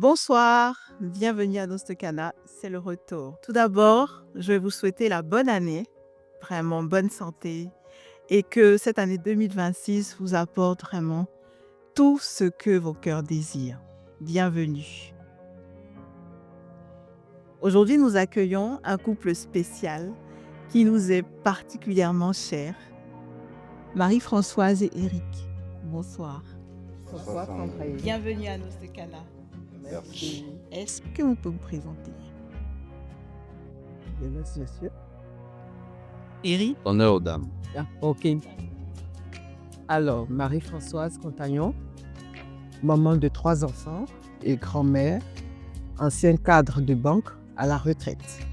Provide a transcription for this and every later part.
Bonsoir, bienvenue à Nostocana, c'est le retour. Tout d'abord, je vais vous souhaiter la bonne année, vraiment bonne santé, et que cette année 2026 vous apporte vraiment tout ce que vos cœurs désirent. Bienvenue. Aujourd'hui, nous accueillons un couple spécial qui nous est particulièrement cher, Marie-Françoise et Eric. Bonsoir. Bonsoir, Sandra. Bienvenue à Nostocana. Merci. Est-ce que vous pouvez vous présenter? Merci, monsieur. Eric? Honneur aux dames. Ah, ok. Alors, Marie-Françoise Contagnon, maman de 3 enfants et grand-mère, ancien cadre de banque à la retraite.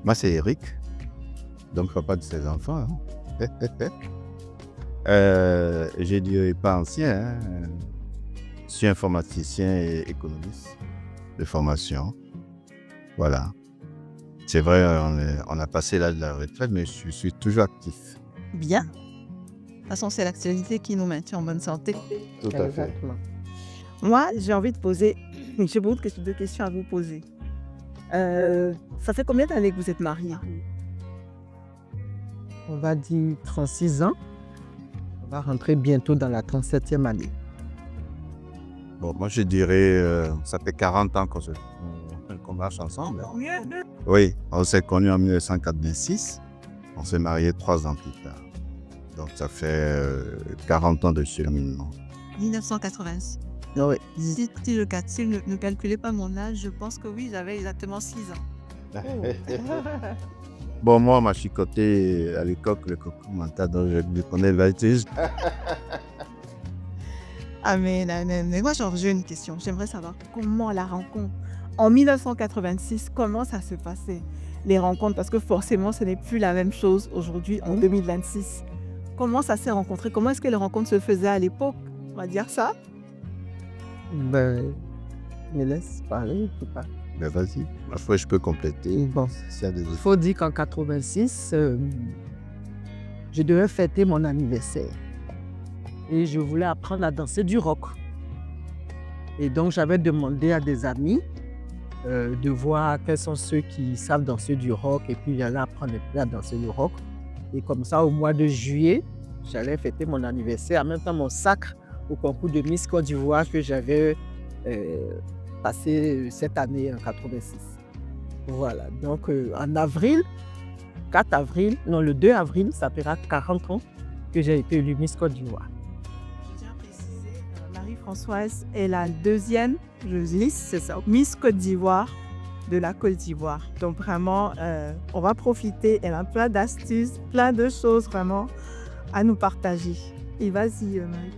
Moi, c'est Eric, donc papa de ses enfants. Hein. Je dirais pas ancien, hein. Je suis informaticien et économiste de formation. Voilà. C'est vrai, on a passé l'âge de la retraite, mais je suis toujours actif. Bien. De toute façon, c'est l'actualité qui nous maintient en bonne santé. Tout à fait. Exactement. Moi, j'ai envie de poser, j'ai beaucoup de questions à vous poser. Ça fait combien d'années que vous êtes mariés? On va dire 36 ans. On va rentrer bientôt dans la 37e année. Bon, moi, je dirais, ça fait 40 ans qu'on marche ensemble. Oui, on s'est connus en 1986. On s'est mariés 3 ans plus tard. Donc, ça fait 40 ans de cheminement. 1986. Oui. Si ne calculez pas mon âge, je pense que oui, j'avais exactement 6 ans. Bon, moi, on m'a chicoté à l'époque le coco mental, donc je connais le bêtise. Ah mais moi j'ai une question. J'aimerais savoir comment la rencontre. En 1986, comment ça se passait, les rencontres? Parce que forcément, ce n'est plus la même chose aujourd'hui, en 2026. Comment ça s'est rencontré? Comment est-ce que les rencontres se faisaient à l'époque? On va dire ça. Ben, me laisse parler, je sais pas. Mais vas-y, ma foi, je peux compléter. Bon, S'il y a des il autres. faut dire qu'en 86, je devais fêter mon anniversaire. Et je voulais apprendre à danser du rock. Et donc, j'avais demandé à des amis de voir quels sont ceux qui savent danser du rock. Et puis, j'allais apprendre un peu à danser du rock. Et comme ça, au mois de juillet, j'allais fêter mon anniversaire. En même temps, mon sacre au concours de Miss Côte d'Ivoire que j'avais passé cette année en 86. Voilà. Donc, en avril, 4 avril, non, le 2 avril, ça fera 40 ans que j'ai été élue Miss Côte d'Ivoire. Je tiens à préciser, Marie-Françoise est la deuxième, c'est ça, Miss Côte d'Ivoire de la Côte d'Ivoire. Donc vraiment, on va profiter. Elle a plein d'astuces, plein de choses vraiment à nous partager. Et vas-y, Marie.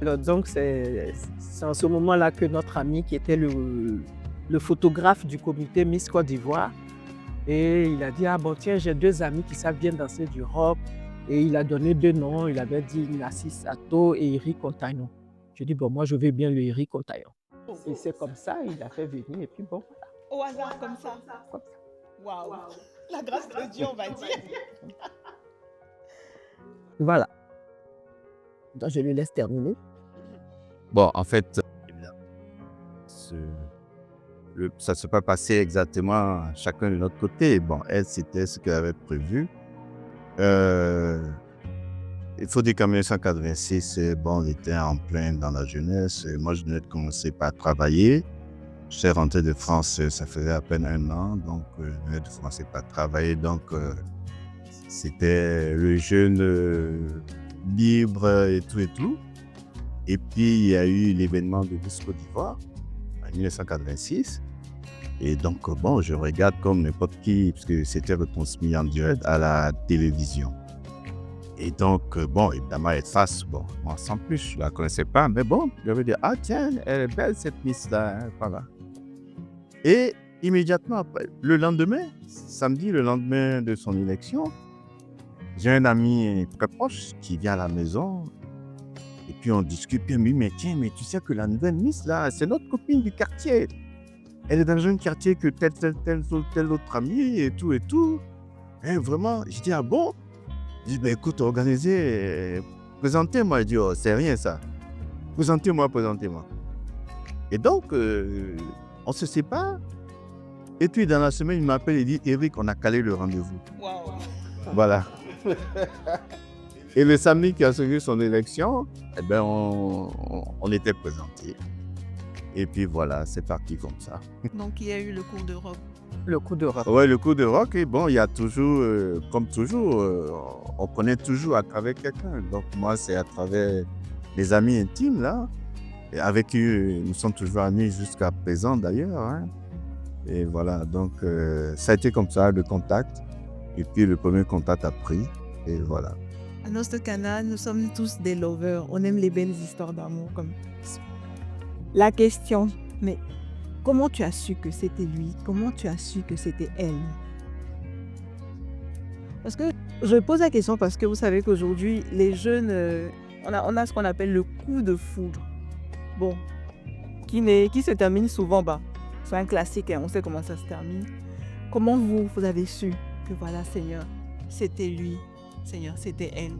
Alors, donc, c'est en ce moment-là que notre ami, qui était le photographe du comité Miss Côte d'Ivoire, et il a dit, ah bon, tiens, j'ai 2 amis qui savent bien danser du rock. Et il a donné 2 noms. Il avait dit Nassis Atto et Eric Contagnon. Je dis, bon, moi, je veux bien le Eric Contagnon. Et c'est comme ça, il a fait venir. Et puis, bon, voilà. Au hasard, comme ça. Waouh. La grâce de Dieu, on va dire. Voilà. Donc, je le laisse terminer. Bon, en fait, ça ne s'est pas passé exactement chacun de notre côté. Bon, elle, c'était ce qu'elle avait prévu. Il faut dire qu'en 1986, bon, on était en plein dans la jeunesse. Et moi, je venais de commencer par travailler. Je suis rentré de France, ça faisait à peine 1 an. Donc, je venais de commencer par travailler. Donc, c'était le jeune libre et tout et tout. Et puis, il y a eu l'événement de Miss Côte d'Ivoire en 1986. Et donc, bon, je regarde comme n'importe qui, parce que c'était retransmis en direct à la télévision. Et donc, bon, évidemment, être face, bon, moi, sans plus, je ne la connaissais pas, mais bon, je vais dire, ah tiens, elle est belle cette Miss-là, hein, voilà. Et immédiatement après, le lendemain, samedi, le lendemain de son élection, j'ai un ami très proche qui vient à la maison, et puis on discute, puis il me dit, mais tiens, mais tu sais que la nouvelle Miss, là, c'est notre copine du quartier. Elle est dans un quartier que tel autre ami, et tout, et tout. Et vraiment, je dis, ah bon? Je dis, ben écoute, organisez, présentez-moi. Il dit, oh, c'est rien ça. Présentez-moi. Et donc, on se sépare. Et puis, dans la semaine, il m'appelle et dit, Eric, on a calé le rendez-vous. Voilà. Et le samedi qui a suivi son élection, eh ben, on était présentés. Et puis voilà, c'est parti comme ça. Donc, il y a eu le cours de rock. Le coup de rock. Ouais, le coup de rock, et bon, il y a toujours, comme toujours, on connaît toujours à travers quelqu'un. Donc moi, c'est à travers les amis intimes, là, et avec qui nous sommes toujours amis jusqu'à présent d'ailleurs. Hein. Et voilà, donc ça a été comme ça, le contact. Et puis le premier contact a pris, et voilà. À Nostre Cana, nous sommes tous des lovers. On aime les belles histoires d'amour. Comme... La question, mais comment tu as su que c'était lui? Comment tu as su que c'était elle? Parce que je pose la question parce que vous savez qu'aujourd'hui, les jeunes, on a ce qu'on appelle le coup de foudre. Bon, qui se termine souvent, c'est un classique, hein, on sait comment ça se termine. Comment vous avez su que voilà, Seigneur, c'était lui, Seigneur, c'était elle?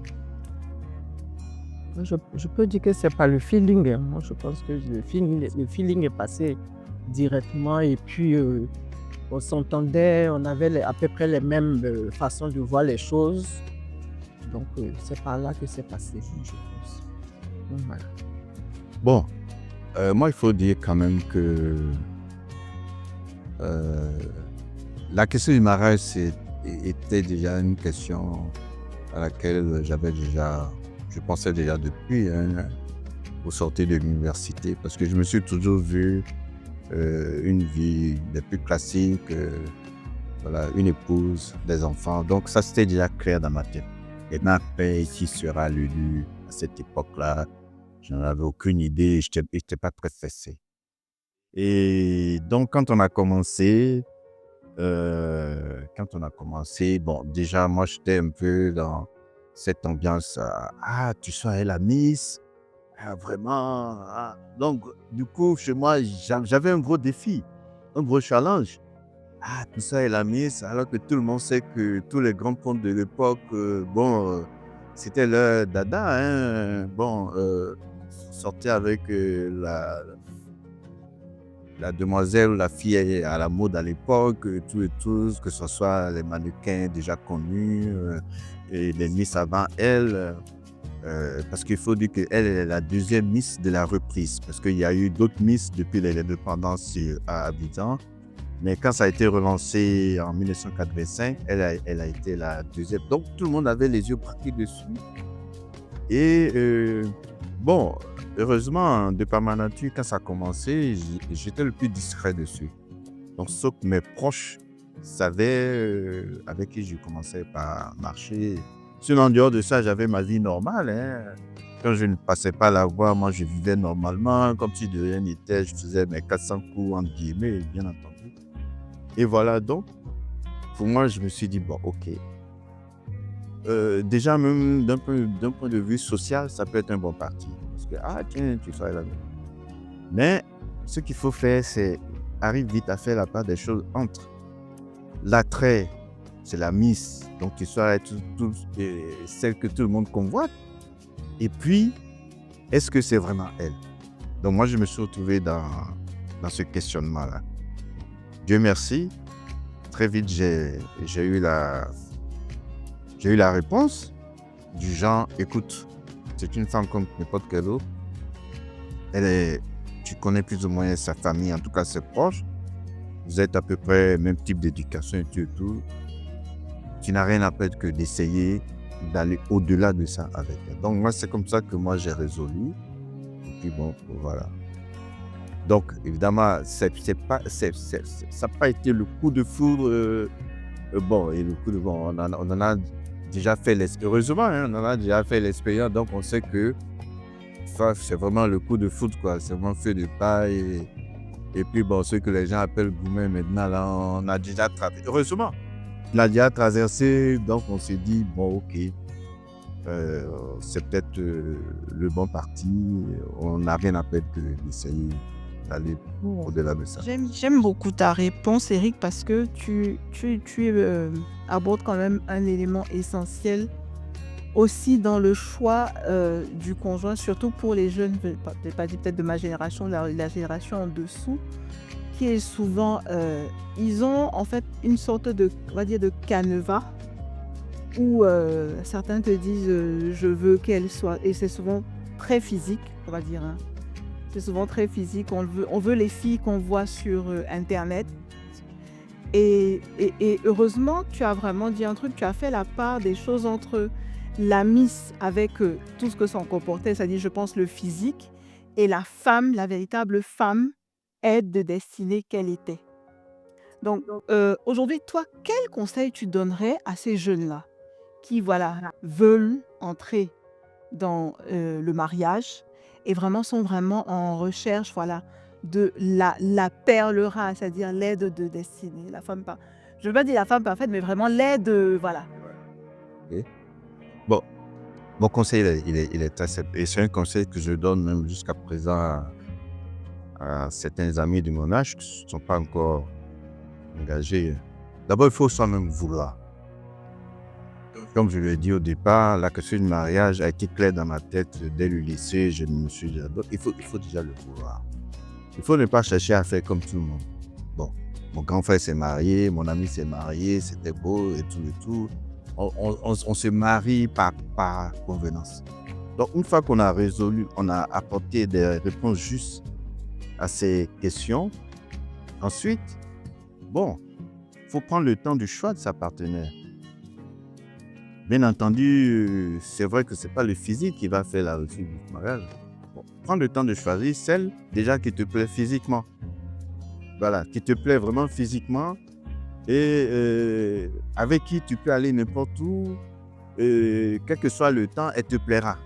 Je peux dire que c'est pas le feeling. Hein. Moi, je pense que le feeling est passé directement et puis on s'entendait, on avait à peu près les mêmes façons de voir les choses. Donc, c'est par là que c'est passé, je pense. Donc, voilà. Bon, moi, il faut dire quand même que la question du mariage était déjà une question à laquelle je pensais déjà depuis, hein, au sortir de l'université, parce que je me suis toujours vu une vie des plus classiques, voilà, une épouse, des enfants. Donc ça, c'était déjà clair dans ma tête. Et ma paix, qui sera l'élu à cette époque-là, je n'en avais aucune idée, je n'étais pas très pressé. Et donc, quand on a commencé, bon, déjà, moi, j'étais un peu dans cette ambiance, tu seras la Miss, vraiment. Ah. Donc, du coup, chez moi, j'avais un gros défi, un gros challenge. Tout ça est la Miss, alors que tout le monde sait que tous les grands pontes de l'époque, c'était leur dada. Hein. Bon, sortait avec la demoiselle ou la fille à la mode à l'époque, tout et tous, que ce soit les mannequins déjà connus et les Miss avant elle. Parce qu'il faut dire qu'elle est la deuxième Miss de la reprise, parce qu'il y a eu d'autres Miss depuis l'indépendance à Abidjan. Mais quand ça a été relancé en 1985, elle a été la deuxième. Donc tout le monde avait les yeux braqués dessus. Et bon, heureusement, de par ma nature, quand ça a commencé, j'étais le plus discret dessus. Donc sauf que mes proches savaient avec qui je commençais par marcher. Sinon, en dehors de ça, j'avais ma vie normale. Hein. Quand je ne passais pas la voie, moi, je vivais normalement, comme si de rien n'était. Je faisais mes 400 coups, entre guillemets, bien entendu. Et voilà, donc, pour moi, je me suis dit, bon, ok. Déjà, même d'un point de vue social, ça peut être un bon parti. Parce que, tiens, tu seras là. Mais ce qu'il faut faire, c'est arrive vite à faire la part des choses entre l'attrait, c'est la Miss, donc tu seras celle que tout le monde convoite. Et puis, est-ce que c'est vraiment elle? Donc moi, je me suis retrouvé dans ce questionnement-là. Dieu merci, très vite, j'ai eu la réponse du genre, écoute, c'est une femme comme n'importe quelle autre. Tu connais plus ou moins sa famille, en tout cas ses proches. Vous êtes à peu près même type d'éducation et tout. Tu n'as rien à perdre que d'essayer d'aller au-delà de ça avec elle. Donc moi, c'est comme ça que moi j'ai résolu. Et puis bon, voilà. Donc évidemment, ça n'a pas été le coup de foudre. Bon, et le coup de bon, on en a déjà fait l'expérience. Heureusement, hein, on en a déjà fait l'expérience. Donc on sait que ça, c'est vraiment le coup de foudre, quoi. C'est vraiment feu de paille. Et puis bon, ce que les gens appellent gourmet maintenant, là, on a déjà traversé. Heureusement, on a déjà traversé. Donc on s'est dit, bon, ok. C'est peut-être le bon parti. On n'a rien à perdre que d'essayer d'aller au-delà de ça. J'aime beaucoup ta réponse, Eric, parce que tu abordes quand même un élément essentiel aussi dans le choix du conjoint, surtout pour les jeunes, je n'ai pas dit peut-être de ma génération, la génération en dessous, qui est souvent, ils ont en fait une sorte de, on va dire, de canevas où certains te disent je veux qu'elle soit, et c'est souvent très physique, on va dire, hein. C'est souvent très physique, on veut les filles qu'on voit sur Internet. Et heureusement, tu as vraiment dit un truc, tu as fait la part des choses entre la miss avec tout ce que ça en comportait, c'est-à-dire, je pense, le physique, et la femme, la véritable femme, aide de destinée qu'elle était. Donc, aujourd'hui, toi, quel conseil tu donnerais à ces jeunes-là qui, voilà, veulent entrer dans le mariage et vraiment sont vraiment en recherche, voilà, de la perle rare, c'est-à-dire l'aide de destinée, la femme pas, je veux pas dire la femme parfaite, mais vraiment l'aide, voilà. Ok. Bon, mon conseil, il est très simple. Et c'est un conseil que je donne même jusqu'à présent à certains amis de mon âge qui ne sont pas encore engagés. D'abord, il faut soi-même vouloir. Comme je l'ai dit au départ, la question du mariage a été claire dans ma tête dès le lycée. Je me suis dit, donc, il faut déjà le vouloir. Il faut ne pas chercher à faire comme tout le monde. Bon, mon grand frère s'est marié, mon ami s'est marié, c'était beau et tout. On se marie par convenance. Donc, une fois qu'on a résolu, on a apporté des réponses justes à ces questions, ensuite, bon, il faut prendre le temps du choix de sa partenaire. Bien entendu, c'est vrai que ce n'est pas le physique qui va faire la réussite du mariage. Bon, prends le temps de choisir celle déjà qui te plaît physiquement. Voilà, qui te plaît vraiment physiquement et avec qui tu peux aller n'importe où, quel que soit le temps, elle te plaira.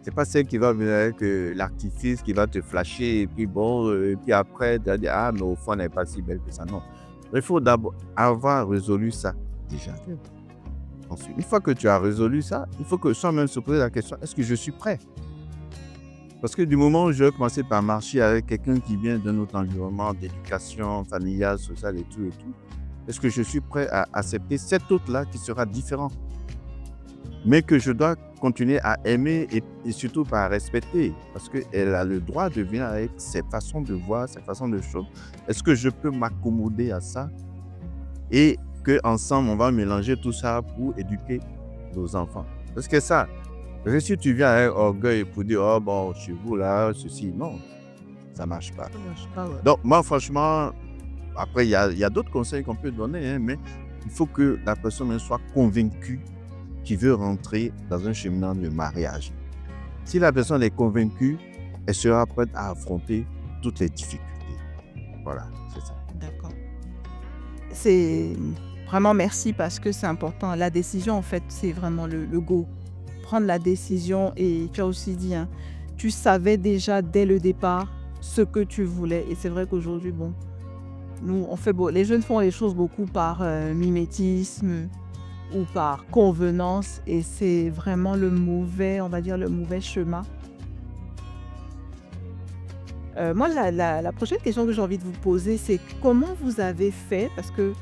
C'est pas celle qui va venir avec l'artifice, qui va te flasher et puis bon, et puis après, tu vas dire, ah, mais au fond, elle n'est pas si belle que ça. Non. Il faut d'abord avoir résolu ça déjà. Ensuite, une fois que tu as résolu ça, il faut que soi-même se poser la question, est-ce que je suis prêt? Parce que du moment où je vais commencer par marcher avec quelqu'un qui vient d'un autre environnement, d'éducation familiale, sociale et tout, est-ce que je suis prêt à accepter cet autre-là qui sera différent, mais que je dois continuer à aimer et surtout à respecter, parce qu'elle a le droit de venir avec ses façons de voir, ses façons de choses. Est-ce que je peux m'accommoder à ça et qu'ensemble, on va mélanger tout ça pour éduquer nos enfants? Parce que ça, parce que si tu viens avec orgueil pour dire, oh bon, chez vous là, ceci, non, ça ne marche pas. Ça marche pas, ouais. Donc, moi, franchement, après, il y a d'autres conseils qu'on peut donner, hein, mais il faut que la personne soit convaincue qu'il veut rentrer dans un cheminement de mariage. Si la personne est convaincue, elle sera prête à affronter toutes les difficultés. Voilà, c'est ça. D'accord. C'est vraiment merci parce que c'est important. La décision, en fait, c'est vraiment le go. Prendre la décision, et tu as aussi dit, hein, tu savais déjà dès le départ ce que tu voulais. Et c'est vrai qu'aujourd'hui, bon, nous, on fait les jeunes font les choses beaucoup par mimétisme ou par convenance, et c'est vraiment le mauvais, on va dire, le mauvais chemin. Moi, la prochaine question que j'ai envie de vous poser, c'est comment vous avez fait, parce que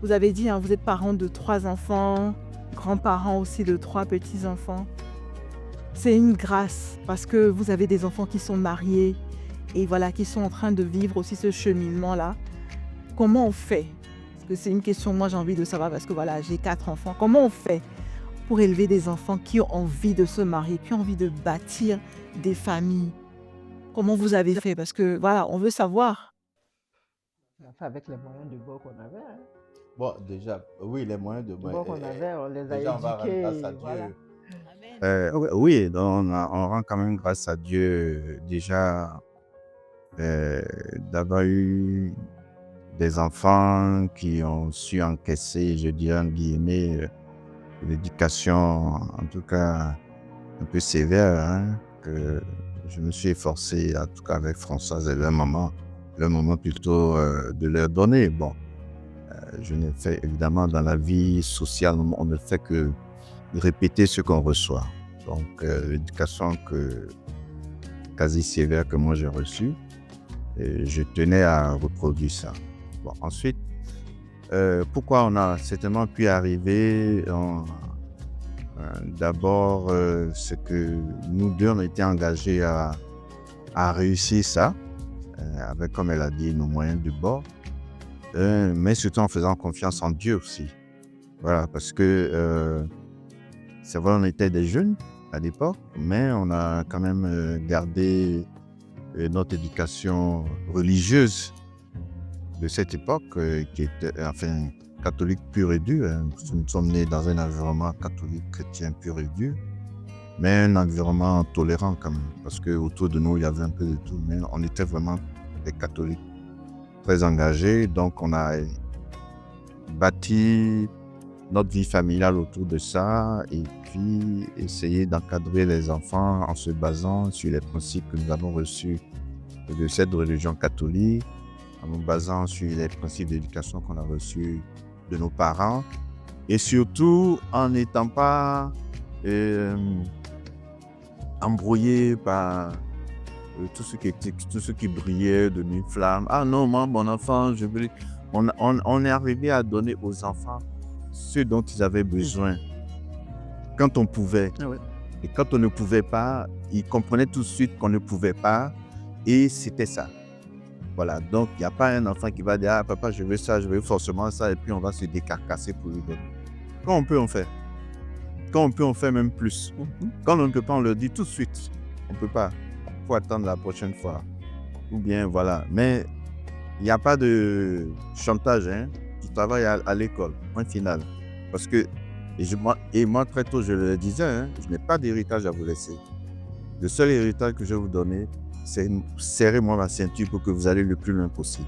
vous avez dit, hein, vous êtes parents de 3 enfants, grands-parents aussi de 3 petits-enfants. C'est une grâce parce que vous avez des enfants qui sont mariés et voilà, qui sont en train de vivre aussi ce cheminement-là. Comment on fait? Parce que c'est une question, moi j'ai envie de savoir, parce que voilà, j'ai 4 enfants. Comment on fait pour élever des enfants qui ont envie de se marier, qui ont envie de bâtir des familles? Comment vous avez fait? Parce que voilà, on veut savoir. On a fait avec les moyens de bord qu'on avait, hein. Bon, déjà, oui, les moyens de Bord qu'on avait, on les a déjà, on va rendre éduqués. grâce à Dieu. Voilà. Oui, donc on rend quand même grâce à Dieu déjà d'avoir eu des enfants qui ont su encaisser, je dirais en guillemets, l'éducation, en tout cas un peu sévère, hein, que je me suis efforcé, en tout cas avec Françoise et leur maman plutôt de leur donner. Bon, je n'ai fait évidemment dans la vie sociale, on ne fait que répéter ce qu'on reçoit. Donc, l'éducation quasi sévère que moi j'ai reçue, et je tenais à reproduire ça. Bon, ensuite, pourquoi on a certainement pu arriver D'abord, c'est que nous deux, on a été engagés à réussir ça, avec, comme elle a dit, nos moyens de bord, mais surtout en faisant confiance en Dieu aussi. Voilà, parce que c'est vrai, on était des jeunes à l'époque, mais on a quand même gardé notre éducation religieuse de cette époque, qui était, enfin, catholique pur et dur. Hein. Nous sommes nés dans un environnement catholique chrétien pur et dur, mais un environnement tolérant quand même, parce qu'autour de nous, il y avait un peu de tout, mais on était vraiment des catholiques très engagés. Donc, on a bâti notre vie familiale autour de ça et puis essayer d'encadrer les enfants en se basant sur les principes que nous avons reçus de cette religion catholique, en nous basant sur les principes d'éducation qu'on a reçus de nos parents et surtout en n'étant pas embrouillé par tout ce qui brillait de nuit flamme. Ah non, moi, mon enfant, je veux... On est arrivé à donner aux enfants ce dont ils avaient besoin quand on pouvait. Ah ouais. Et quand on ne pouvait pas, ils comprenaient tout de suite qu'on ne pouvait pas et c'était ça. Voilà, donc il n'y a pas un enfant qui va dire « Ah papa, je veux ça, je veux forcément ça » et puis on va se décarcasser pour lui donner. Quand on peut, on fait. Quand on peut, on fait même plus. Quand on ne peut pas, on le dit tout de suite. On ne peut pas. Il faut attendre la prochaine fois. Ou bien, voilà. Mais il n'y a pas de chantage, hein. Tu travailles à l'école, point final. Parce que, et moi très tôt, je le disais, hein, je n'ai pas d'héritage à vous laisser. Le seul héritage que je vais vous donner, c'est serrez-moi ma ceinture pour que vous allez le plus loin possible.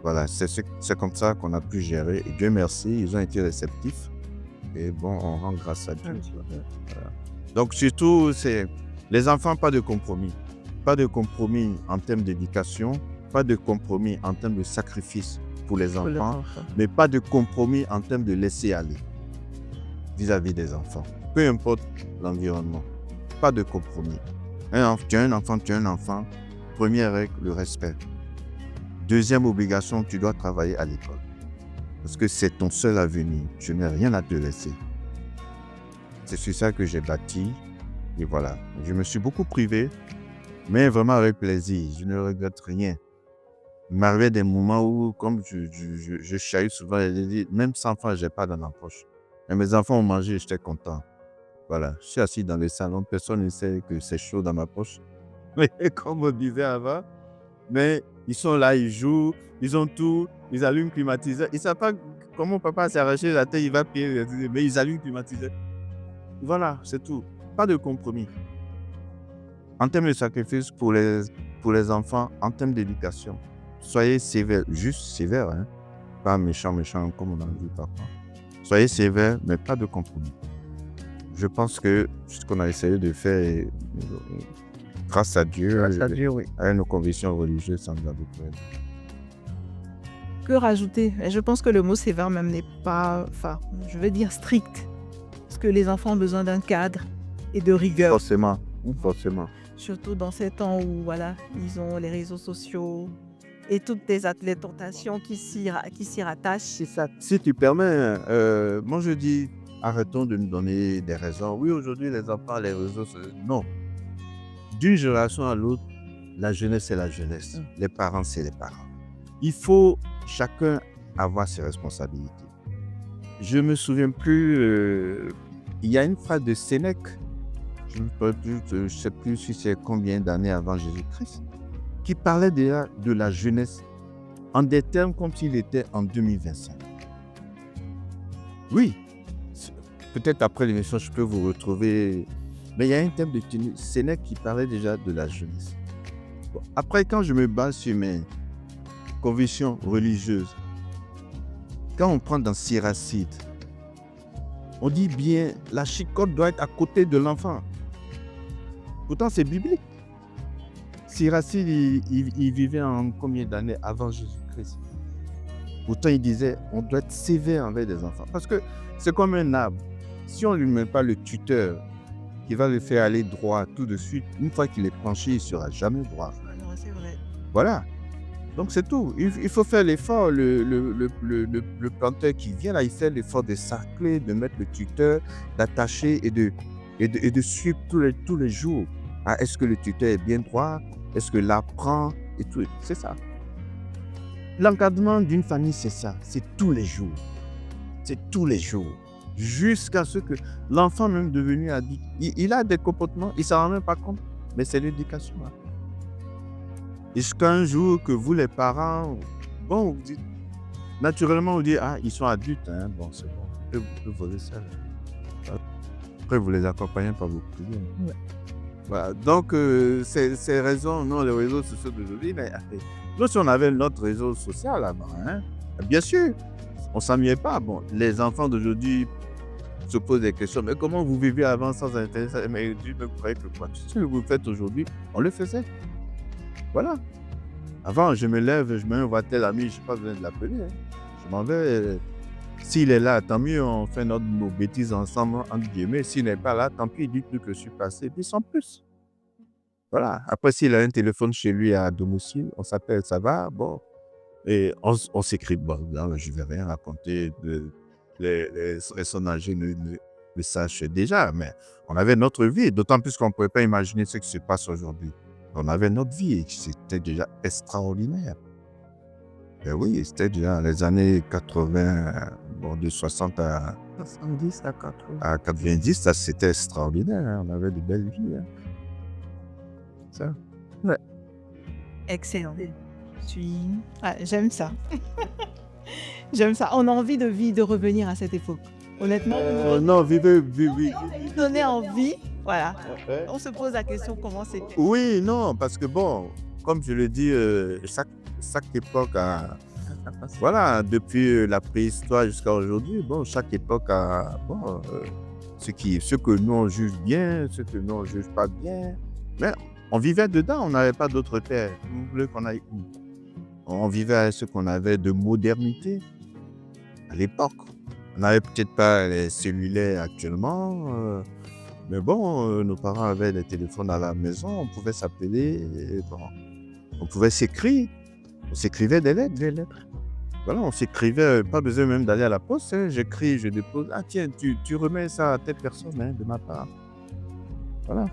Voilà, c'est comme ça qu'on a pu gérer. Et Dieu merci, ils ont été réceptifs. Et bon, on rend grâce à Dieu. Voilà. Donc surtout, c'est les enfants, pas de compromis. Pas de compromis en termes d'éducation, pas de compromis en termes de sacrifice pour les enfants, mais pas de compromis en termes de laisser aller vis-à-vis des enfants. Peu importe l'environnement, pas de compromis. Tu as un enfant. Première règle, le respect. Deuxième obligation, tu dois travailler à l'école. Parce que c'est ton seul avenir. Je n'ai rien à te laisser. C'est sur ça que j'ai bâti. Et voilà. Je me suis beaucoup privé, mais vraiment avec plaisir. Je ne regrette rien. Il m'arrivait des moments où, comme je chahute souvent, je dis, même sans faim, je n'ai pas dans ma poche. Et mes enfants ont mangé, j'étais content. Voilà. Je suis assis dans le salon, personne ne sait que c'est chaud dans ma poche. Mais comme on disait avant, mais ils sont là, ils jouent, ils ont tout, ils allument le climatiseur. Ils ne savent pas comment papa s'est arraché la tête, il va payer, mais ils allument le climatiseur. Voilà, c'est tout. Pas de compromis. En termes de sacrifice pour les enfants, en termes d'éducation, soyez sévères, juste sévères, hein? Pas méchant comme on a dit parfois. Soyez sévères, mais pas de compromis. Je pense que ce qu'on a essayé de faire, grâce à Dieu, Oui. avec nos convictions religieuses, ça nous a beaucoup aidé. Que rajouter? Je pense que le mot sévère même n'est pas, je veux dire strict. Parce que les enfants ont besoin d'un cadre et de rigueur. Forcément. Surtout dans ces temps où voilà, ils ont les réseaux sociaux et toutes les tentations qui s'y rattachent. C'est ça. Si tu permets, moi je dis, arrêtons de nous donner des raisons. Oui, aujourd'hui, les enfants, les réseaux sociaux. Non. D'une génération à l'autre, la jeunesse, c'est la jeunesse. Les parents, c'est les parents. Il faut chacun avoir ses responsabilités. Je ne me souviens plus, il y a une phrase de Sénèque, je ne sais plus si c'est combien d'années avant Jésus-Christ, qui parlait déjà de la jeunesse en des termes comme s'il était en 2025. Oui, peut-être après l'émission, je peux vous retrouver, mais il y a un terme de Sénèque qui parlait déjà de la jeunesse. Bon, après, quand je me base sur mes convictions religieuses, quand on prend dans Siracide, on dit bien la chicotte doit être à côté de l'enfant. Pourtant, c'est biblique. Siracide, il vivait en combien d'années avant Jésus-Christ? Pourtant, il disait on doit être sévère envers des enfants. Parce que c'est comme un arbre. Si on ne lui met pas le tuteur qui va le faire aller droit tout de suite, une fois qu'il est penché, il ne sera jamais droit. Non, c'est vrai. Voilà. Donc, c'est tout. Il faut faire l'effort. Le planteur qui vient là, il fait l'effort de cercler, de mettre le tuteur, d'attacher et de suivre tous les jours. Ah, est-ce que le tuteur est bien droit? Est-ce que l'apprend? Et tout. C'est ça. L'encadrement d'une famille, c'est ça. C'est tous les jours. C'est tous les jours. Jusqu'à ce que l'enfant, même devenu adulte, il a des comportements, il ne s'en rend même pas compte. Mais c'est l'éducation. Hein. Jusqu'à un jour que vous, les parents, bon, vous dites, naturellement, vous dites, ah, ils sont adultes, hein, bon, c'est bon, vous pouvez voler ça. Là. Après, vous les accompagnez par vos prières. Ouais. Voilà. Donc, ces raisons, non, les réseaux sociaux d'aujourd'hui, mais nous, si on avait notre réseau social là-bas, hein, bien sûr, on ne s'ennuyait pas. Bon, les enfants d'aujourd'hui se posent des questions, mais comment vous vivez avant sans Internet? Mais Dieu me croyait que quoi, tout ce que vous faites aujourd'hui, on le faisait. Voilà. Avant, je me lève, je me vois tel ami, je n'ai pas besoin de l'appeler. Hein. Je m'en vais. S'il est là, tant mieux, on fait nos bêtises ensemble, entre guillemets. S'il n'est pas là, tant pis, dites-lui que je suis passé, puis sans plus. Voilà. Après, s'il a un téléphone chez lui à domicile, on s'appelle, ça va, bon. Et on s'écrit, bon, là, je ne vais rien raconter, les personnes âgées ne sachent déjà, mais on avait notre vie, d'autant plus qu'on ne pouvait pas imaginer ce qui se passe aujourd'hui. On avait notre vie et c'était déjà extraordinaire. Et oui, c'était déjà les années 80, bon, de 60 à 70 à 80. À 90, ça c'était extraordinaire. Hein. On avait de belles vies. Hein. Ça. Ouais. Excellent. J'aime ça. J'aime ça. On a envie de revenir à cette époque. Honnêtement, non, vivez. Donner envie. Voilà. On se pose la question comment c'était. Oui, non, parce que bon, comme je le dis, chaque époque a, voilà, depuis la préhistoire jusqu'à aujourd'hui, bon, chaque époque a, bon, ce que nous on juge bien, ce que nous on juge pas bien, mais on vivait dedans, on n'avait pas d'autre terre. Vous voulez qu'on aille où? On vivait avec ce qu'on avait de modernité à l'époque. On n'avait peut-être pas les cellulaires actuellement. Mais bon, nos parents avaient des téléphones à la maison, on pouvait s'appeler, bon, on pouvait s'écrire. On s'écrivait des lettres. Voilà, on s'écrivait, pas besoin même d'aller à la poste. Hein. J'écris, je dépose. Ah tiens, tu remets ça à telle personne hein, de ma part. Voilà.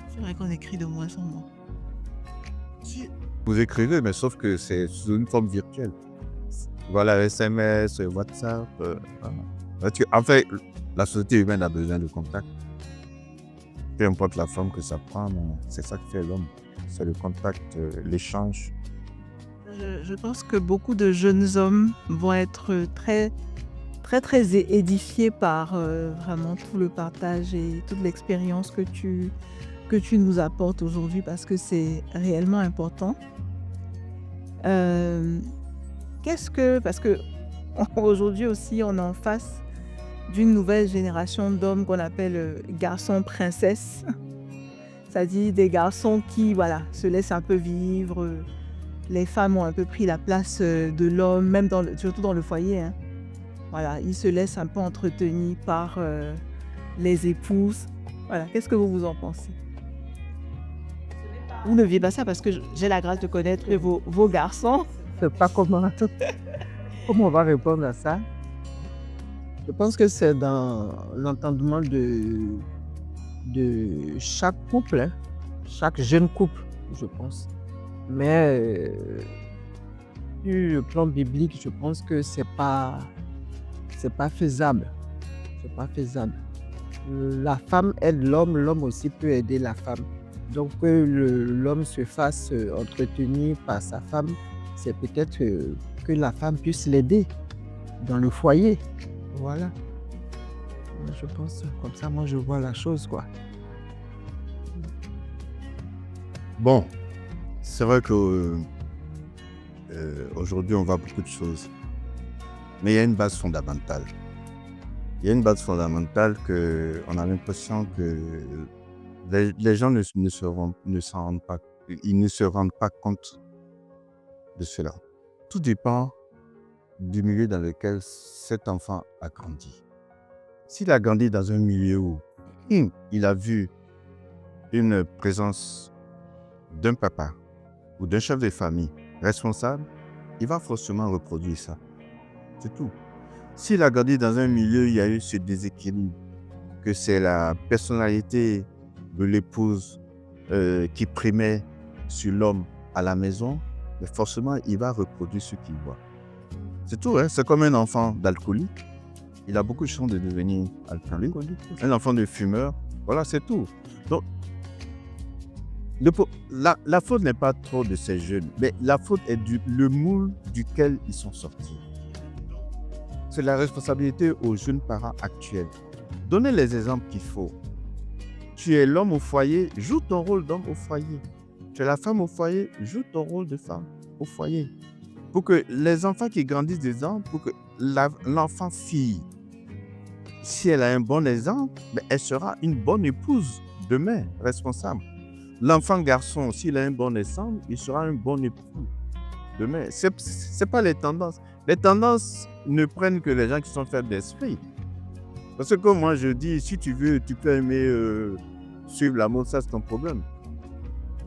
C'est vrai qu'on écrit de moins en moins. Vous écrivez, mais sauf que c'est sous une forme virtuelle. Voilà, SMS, WhatsApp. Voilà. En fait, la société humaine a besoin de contact. Peu importe la forme que ça prend, c'est ça qui fait l'homme. C'est le contact, l'échange. Je pense que beaucoup de jeunes hommes vont être très, très, très édifiés par vraiment tout le partage et toute l'expérience que tu nous apportes aujourd'hui parce que c'est réellement important. Parce que aujourd'hui aussi, on est en face d'une nouvelle génération d'hommes qu'on appelle garçons princesses. C'est-à-dire des garçons qui, voilà, se laissent un peu vivre. Les femmes ont un peu pris la place de l'homme, même surtout dans le foyer. Hein. Voilà, ils se laissent un peu entretenir par les épouses. Voilà, qu'est-ce que vous en pensez? Vous ne vivez pas ça parce que j'ai la grâce de connaître vos garçons. Je ne sais pas comment on va répondre à ça. Je pense que c'est dans l'entendement de chaque couple, hein, chaque jeune couple, je pense. Mais sur le plan biblique, je pense que c'est pas faisable. C'est pas faisable. La femme aide l'homme, l'homme aussi peut aider la femme. Donc que l'homme se fasse entretenir par sa femme, c'est peut-être que la femme puisse l'aider dans le foyer. Voilà. Je pense comme ça, moi je vois la chose, quoi. Bon, c'est vrai que aujourd'hui on voit beaucoup de choses. Mais il y a une base fondamentale. Il y a une base fondamentale qu'on a l'impression que les gens ne s'en rendent pas, ils ne se rendent pas compte de cela. Tout dépend du milieu dans lequel cet enfant a grandi. S'il a grandi dans un milieu où il a vu une présence d'un papa ou d'un chef de famille responsable, il va forcément reproduire ça. C'est tout. S'il a grandi dans un milieu, il y a eu ce déséquilibre, que c'est la personnalité de l'épouse qui primait sur l'homme à la maison, mais forcément, il va reproduire ce qu'il voit. C'est tout, hein? C'est comme un enfant d'alcoolique. Il a beaucoup de chances de devenir alcoolique. Un enfant de fumeur, voilà, c'est tout. Donc, la faute n'est pas trop de ces jeunes, mais la faute est le moule duquel ils sont sortis. C'est la responsabilité aux jeunes parents actuels. Donnez les exemples qu'il faut. Tu es l'homme au foyer, joue ton rôle d'homme au foyer. Tu es la femme au foyer, joue ton rôle de femme au foyer. Pour que les enfants qui grandissent dedans, pour que l'enfant fille, si elle a un bon exemple, elle sera une bonne épouse demain, responsable. L'enfant garçon, s'il a un bon exemple, il sera un bon époux demain. C'est pas les tendances. Les tendances ne prennent que les gens qui sont faibles d'esprit. Parce que comme moi je dis, si tu veux, tu peux aimer suivre l'amour, ça c'est ton problème.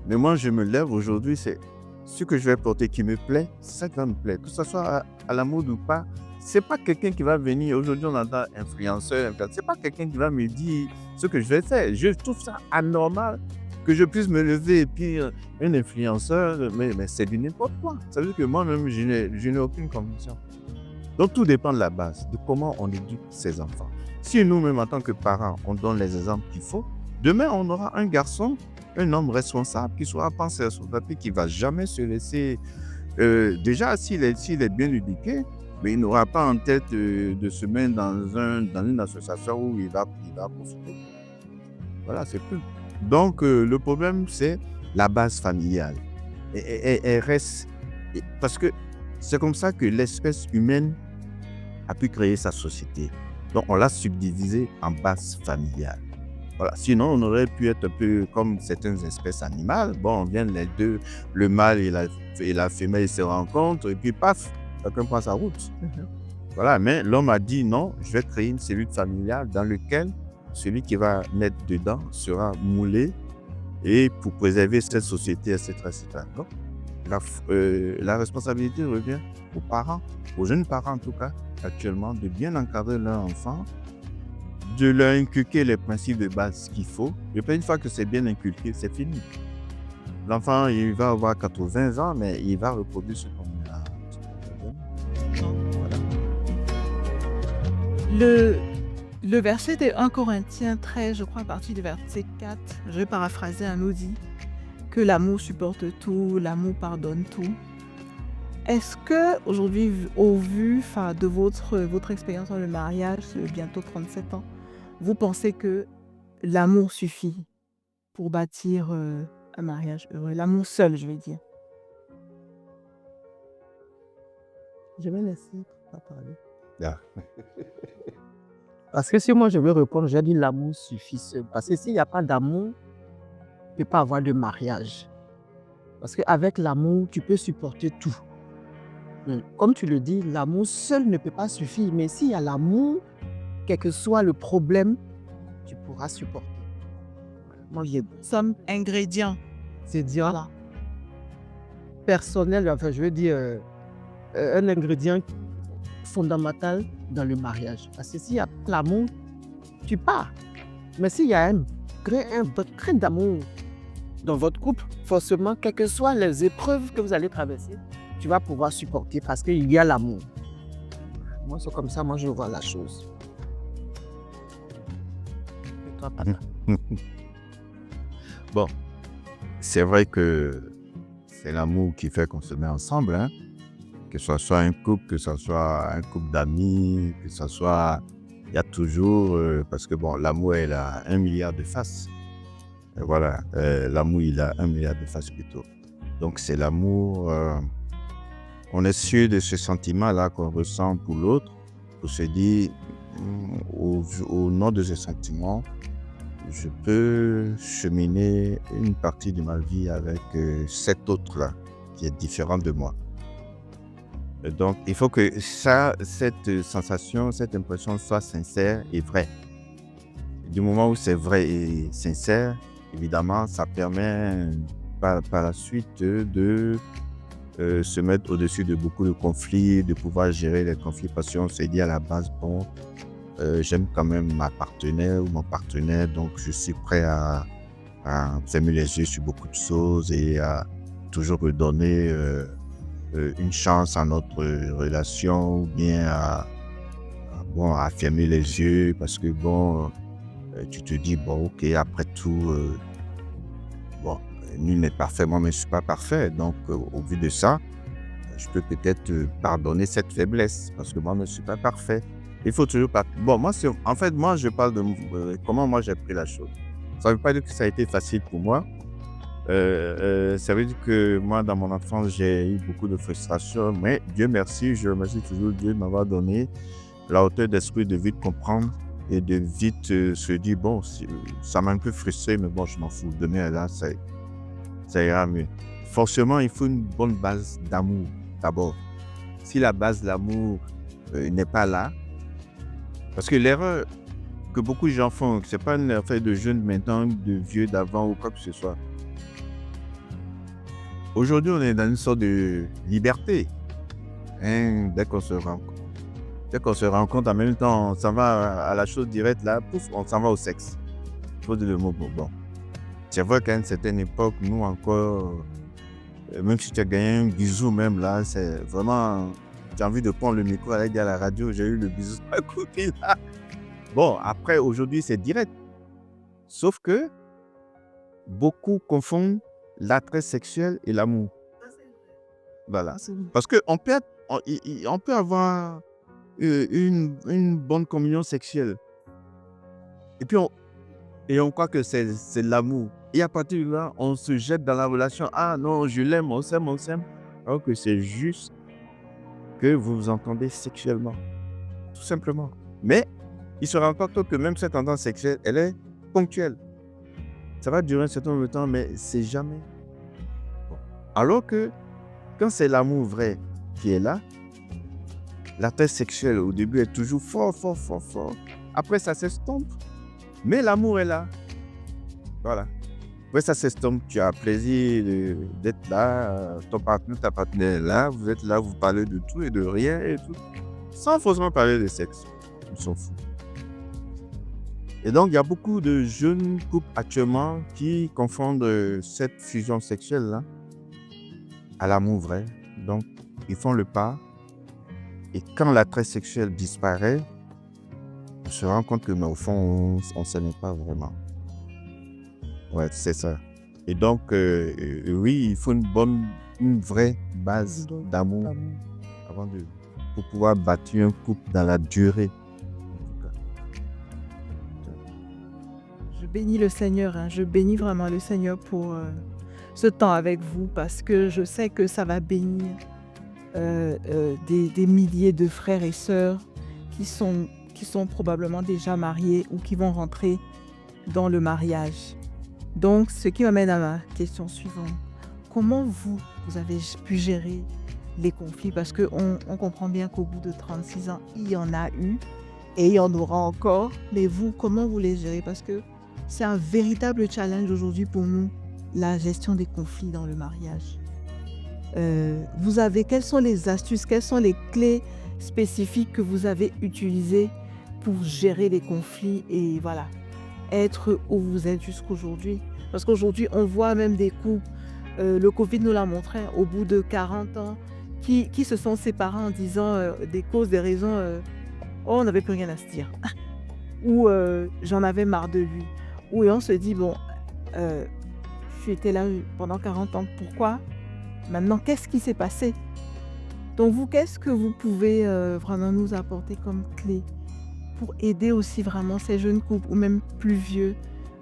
Mais moi je me lève aujourd'hui, c'est ce que je vais porter qui me plaît, c'est ça qui va me plaire. Que ce soit à l'amour ou pas, c'est pas quelqu'un qui va venir, aujourd'hui on entend influenceur, c'est pas quelqu'un qui va me dire ce que je vais faire. Je trouve ça anormal que je puisse me lever et puis un influenceur, mais c'est du n'importe quoi. Ça veut dire que moi-même, je n'ai aucune conviction. Donc tout dépend de la base, de comment on éduque ses enfants. Si nous-mêmes, en tant que parents, on donne les exemples qu'il faut, demain, on aura un garçon, un homme responsable qui saura penser à son papier, qui ne va jamais se laisser... déjà, s'il est bien éduqué, mais il n'aura pas en tête de se mettre dans une association où il va profiter. Voilà, c'est tout. Donc, le problème, c'est la base familiale. Et elle reste... Parce que c'est comme ça que l'espèce humaine a pu créer sa société. Donc, on l'a subdivisée en base familiale. Voilà. Sinon, on aurait pu être un peu comme certaines espèces animales. Bon, on vient les deux, le mâle et la femelle se rencontrent, et puis paf, chacun prend sa route. Voilà, mais l'homme a dit non, je vais créer une cellule familiale dans laquelle celui qui va naître dedans sera moulé et pour préserver cette société, etc. etc. Donc, la responsabilité revient aux parents, aux jeunes parents en tout cas, actuellement, de bien encadrer leur enfant, de leur inculquer les principes de base qu'il faut. Et puis une fois que c'est bien inculqué, c'est fini. L'enfant, il va avoir 80 ans, mais il va reproduire ce qu'on a. Voilà. Le verset de 1 Corinthiens 13, je crois, à partir du verset 4, je vais paraphraser, nous dit que l'amour supporte tout, l'amour pardonne tout. Est-ce que aujourd'hui, au vu de votre expérience dans le mariage, bientôt 37 ans, vous pensez que l'amour suffit pour bâtir un mariage heureux? L'amour seul, je vais dire. Je vais laisser pas parler. Yeah. Parce que si moi je veux répondre, j'ai dit l'amour suffit seul. Parce que s'il n'y a pas d'amour, il ne peut pas avoir de mariage. Parce qu'avec l'amour, tu peux supporter tout. Comme tu le dis, l'amour seul ne peut pas suffire. Mais s'il y a l'amour, quel que soit le problème, tu pourras supporter. Moi, j'ai Somme ingrédient. c'est dire personnel, enfin je veux dire un ingrédient fondamental dans le mariage. Parce que s'il y a l'amour, tu pars. Mais s'il y a un grain d'amour dans votre couple, forcément, quelles que soient les épreuves que vous allez traverser, tu vas pouvoir supporter parce qu'il y a l'amour. Moi, c'est comme ça, moi, je vois la chose. Et toi, papa? Bon, c'est vrai que c'est l'amour qui fait qu'on se met ensemble, hein? Que ce soit un couple, que ce soit un couple d'amis, que ce soit... Il y a toujours... parce que bon, l'amour, il a 1 milliard de faces. Et voilà, l'amour, il a 1 milliard de faces plutôt. Donc, c'est l'amour... on est sûr de ce sentiment-là qu'on ressent pour l'autre, pour se dire, au nom de ce sentiment, je peux cheminer une partie de ma vie avec cet autre-là, qui est différent de moi. Et donc, il faut que cette sensation, cette impression soit sincère et vraie. Du moment où c'est vrai et sincère, évidemment, ça permet par la suite de se mettre au-dessus de beaucoup de conflits, de pouvoir gérer les conflits parce qu'on s'est dit à la base, bon, j'aime quand même ma partenaire ou mon partenaire, donc je suis prêt à fermer les yeux sur beaucoup de choses et à toujours redonner une chance à notre relation ou bien à fermer les yeux parce que bon, tu te dis, bon, ok, après tout, bon, nul n'est parfait, moi, mais je ne suis pas parfait. Donc, au vu de ça, je peux peut-être pardonner cette faiblesse parce que moi, je ne suis pas parfait. Il faut toujours pas. Bon, moi, en fait, moi, je parle de comment moi j'ai pris la chose. Ça ne veut pas dire que ça a été facile pour moi. Ça veut dire que moi, dans mon enfance, j'ai eu beaucoup de frustration, mais Dieu merci, je remercie toujours Dieu de m'avoir donné la hauteur d'esprit de vite comprendre et de vite se dire, bon, ça m'a un peu frustré, mais bon, je m'en fous. Demain, là, ça ira mieux. Forcément, il faut une bonne base d'amour, d'abord. Si la base d'amour n'est pas là, parce que l'erreur que beaucoup de gens font, ce n'est pas une affaire de jeunes maintenant, de vieux d'avant ou quoi que ce soit. Aujourd'hui, on est dans une sorte de liberté. Dès qu'on se rencontre, en même temps, on s'en va à la chose directe, là, pouf, on s'en va au sexe. Il faut dire le mot bon. C'est vrai qu'à une certaine époque, nous encore, même si tu as gagné un bisou même là, c'est vraiment, j'ai envie de prendre le micro, aller dire à la radio, j'ai eu le bisou de ma copine là. Bon, après, aujourd'hui, c'est direct. Sauf que beaucoup confondent l'attrait sexuel et l'amour. Voilà. Parce qu'on peut avoir une bonne communion sexuelle. Et puis, on croit que c'est de l'amour. Et à partir de là, on se jette dans la relation. Ah non, je l'aime, on s'aime. Alors que c'est juste que vous vous entendez sexuellement. Tout simplement. Mais il se rend compte que même cette entente sexuelle, elle est ponctuelle. Ça va durer un certain nombre de temps, mais c'est jamais. Bon. Alors que quand c'est l'amour vrai qui est là, l'attrait sexuel au début est toujours fort. Après, ça s'estompe. Mais l'amour est là. Voilà. Après, ça s'estompe. Tu as plaisir d'être là. Ton partenaire, ta partenaire est là. Vous êtes là, vous parlez de tout et de rien et tout. Sans forcément parler de sexe. Ils s'en foutent. Et donc, il y a beaucoup de jeunes couples actuellement qui confondent cette fusion sexuelle-là à l'amour vrai. Donc, ils font le pas. Et quand l'attrait sexuel disparaît, on se rend compte que, mais au fond, on ne s'aime pas vraiment. Ouais, c'est ça. Et donc, oui, il faut une vraie base d'amour pour pouvoir bâtir un couple dans la durée. Je bénis le Seigneur, je bénis vraiment le Seigneur pour ce temps avec vous parce que je sais que ça va bénir des milliers de frères et sœurs qui sont probablement déjà mariés ou qui vont rentrer dans le mariage. Donc, ce qui m'amène à ma question suivante. Comment vous avez pu gérer les conflits? Parce qu'on comprend bien qu'au bout de 36 ans, il y en a eu et il y en aura encore. Mais vous, comment vous les gérez? Parce que c'est un véritable challenge aujourd'hui pour nous, la gestion des conflits dans le mariage. Quelles sont les astuces, quelles sont les clés spécifiques que vous avez utilisées pour gérer les conflits et voilà, être où vous êtes jusqu'aujourd'hui? Parce qu'aujourd'hui, on voit même des couples, le Covid nous l'a montré, au bout de 40 ans, qui se sont séparés en disant des causes, des raisons, oh, on n'avait plus rien à se dire, ou j'en avais marre de lui, ou on se dit, bon, j'étais là pendant 40 ans, pourquoi? Maintenant, qu'est-ce qui s'est passé? Donc vous, qu'est-ce que vous pouvez vraiment nous apporter comme clé pour aider aussi vraiment ces jeunes couples ou même plus vieux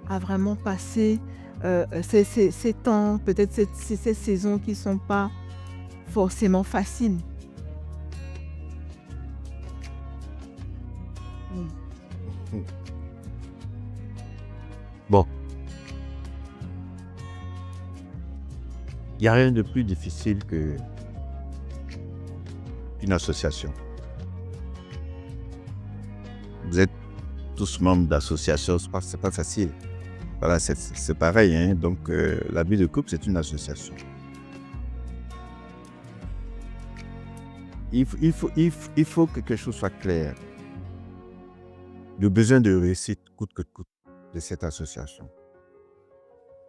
à vraiment passer ces temps, peut-être ces saisons qui ne sont pas forcément faciles? Bon. Il n'y a rien de plus difficile qu'une association. Vous êtes tous membres d'associations, c'est pas facile. Voilà, c'est pareil, hein? Donc la vie de couple, c'est une association. il faut que quelque chose soit clair. Le besoin de réussite coûte que coûte de cette association.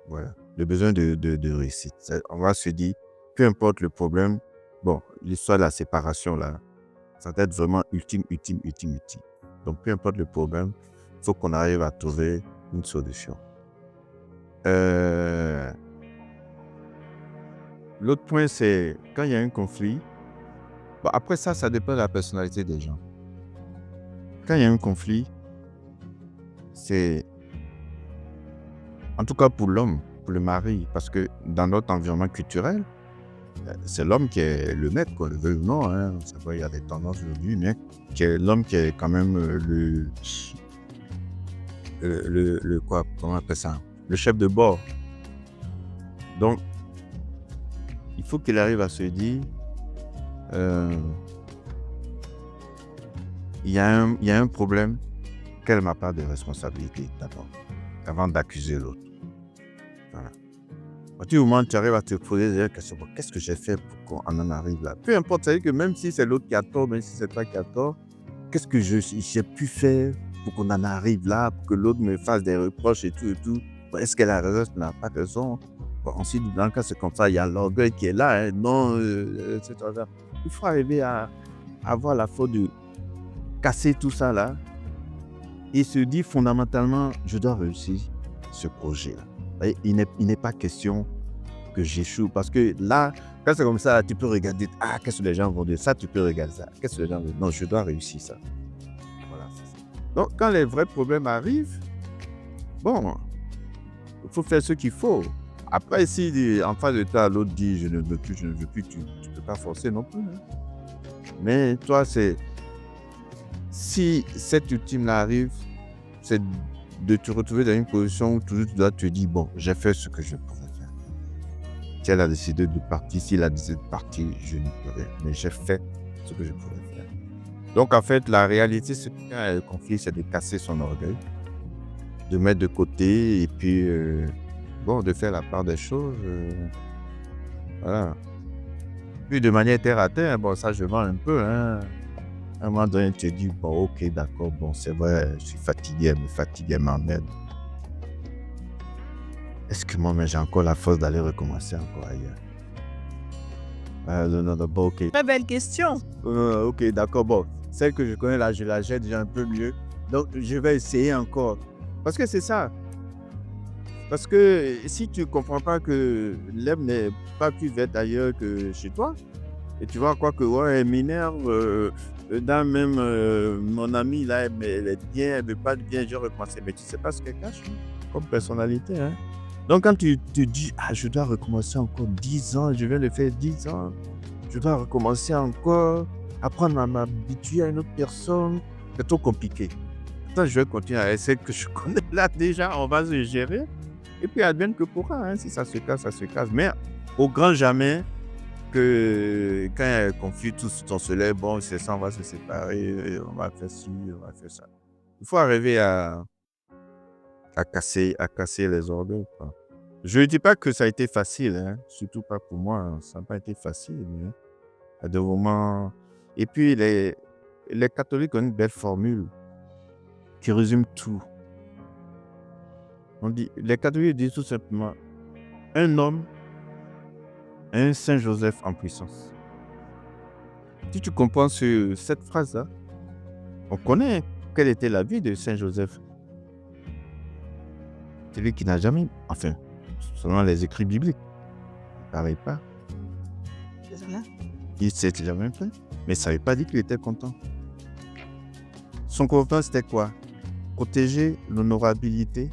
Voilà. Le besoin de réussite. On va se dire, peu importe le problème, bon, l'histoire de la séparation, là, ça doit être vraiment ultime. Donc, peu importe le problème, il faut qu'on arrive à trouver une solution. L'autre point, c'est quand il y a un conflit, bon, après ça dépend de la personnalité des gens. Quand il y a un conflit, c'est, en tout cas pour l'homme, pour le mari, parce que dans notre environnement culturel, c'est l'homme qui est le maître, quoi, le veut ou non, hein. Ça va, il y a des tendances aujourd'hui, mais qui est l'homme qui est quand même quoi, comment on appelle ça, le chef de bord. Donc, il faut qu'il arrive à se dire, il y a un problème, quelle est ma part de responsabilité d'abord, avant d'accuser l'autre. Voilà. À partir du moment où tu arrives à te poser des questions, bon, qu'est-ce que j'ai fait pour qu'on en arrive là? Peu importe, c'est-à-dire que même si c'est l'autre qui a tort, même si c'est toi qui as tort, qu'est-ce que j'ai pu faire pour qu'on en arrive là, pour que l'autre me fasse des reproches et tout. Bon, est-ce qu'elle a raison, est-ce qu'elle n'a pas raison? Bon, ensuite, dans le cas, c'est comme ça, il y a l'orgueil qui est là, hein, non, etc. Il faut arriver à avoir la force de casser tout ça là et se dire fondamentalement, je dois réussir ce projet-là. Il n'est pas question que j'échoue parce que là, quand c'est comme ça, tu peux regarder, qu'est-ce que les gens vont dire, ça, tu peux regarder ça, qu'est-ce que les gens vont dire, non, je dois réussir ça. Voilà, c'est ça. Donc, quand les vrais problèmes arrivent, bon, il faut faire ce qu'il faut. Après, si en face de toi, l'autre dit, je ne veux plus, tu ne peux pas forcer non plus. Hein. Mais toi, si cette ultime-là arrive, c'est de te retrouver dans une position où toujours tu dois te dire, bon, j'ai fait ce que je pouvais faire. Si elle a décidé de partir, s'il a décidé de partir, je n'y peux rien. Mais j'ai fait ce que je pouvais faire. Donc, en fait, la réalité, c'est que quand elle confie, c'est de casser son orgueil, de mettre de côté et puis, de faire la part des choses. Voilà. Puis, de manière terre à terre, bon, ça, je vends un peu, hein. À un moment donné, tu te dis, bon, ok, d'accord, bon, c'est vrai, je suis fatigué, elle m'emmerde. Est-ce que moi, j'ai encore la force d'aller recommencer encore ailleurs? Non, bon, ok. Très belle question. Ok, d'accord, bon. Celle que je connais là, je la jette déjà un peu mieux. Donc, je vais essayer encore. Parce que c'est ça. Parce que si tu ne comprends pas que l'herbe n'est pas plus verte ailleurs que chez toi, et tu vois quoi que, ouais, elle m'énerve, dans même mon amie là, elle est bien, elle ne veut pas de bien, je recommence. Mais tu ne sais pas ce qu'elle cache, hein, comme personnalité. Hein. Donc quand tu te dis, je dois recommencer encore 10 ans, je viens de faire 10 ans, je dois recommencer encore, apprendre à m'habituer à une autre personne, c'est trop compliqué. Attends, je vais continuer à essayer que je connais là déjà, on va se gérer. Et puis advienne que pourra, hein, si ça se casse, ça se casse. Mais au grand jamais, que quand il y a un conflit, tout on se lève, bon, c'est ça, on va se séparer, on va faire ci, on va faire ça. Il faut arriver à casser les orgueils. Quoi. Je ne dis pas que ça a été facile, hein, surtout pas pour moi, hein, ça n'a pas été facile. Mais à des moments... Et puis, les catholiques ont une belle formule qui résume tout. Les catholiques disent tout simplement, un homme, un Saint Joseph en puissance. Si tu comprends cette phrase-là, on connaît quelle était la vie de Saint Joseph. Celui qui n'a jamais, enfin, selon les écrits bibliques, il ne paraît pas. Il s'est jamais plaint, mais ça ne veut pas dire qu'il était content. Son content, c'était quoi? Protéger l'honorabilité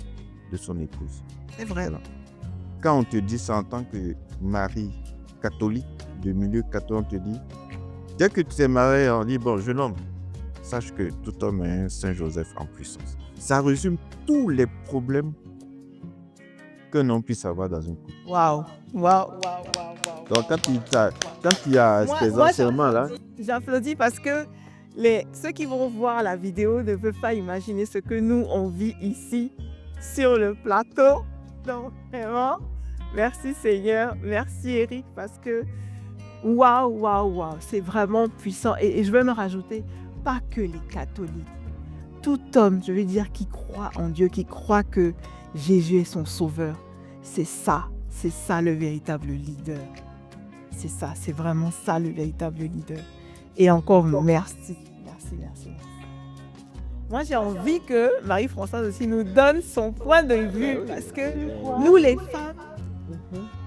de son épouse. C'est vrai. Quand on te dit ça en tant que mari catholique, de milieu catholique, on te dit, dès que tu t'es marié, on dit, bon, jeune homme, sache que tout homme est un Saint Joseph en puissance. Ça résume tous les problèmes qu'un homme puisse avoir dans un couple. Waouh. Donc, quand il y a ces enseignements-là... J'applaudis parce que ceux qui vont voir la vidéo ne peuvent pas imaginer ce que nous, on vit ici, sur le plateau. Donc, vraiment, merci Seigneur, merci Eric, parce que Waouh, waouh, waouh, c'est vraiment puissant. Et je veux me rajouter, pas que les catholiques. Tout homme, je veux dire, qui croit en Dieu, qui croit que Jésus est son sauveur, c'est ça le véritable leader. C'est ça, c'est vraiment ça le véritable leader. Et encore, merci. Moi, j'ai envie que Marie-Françoise aussi nous donne son point de vue parce que nous, les femmes,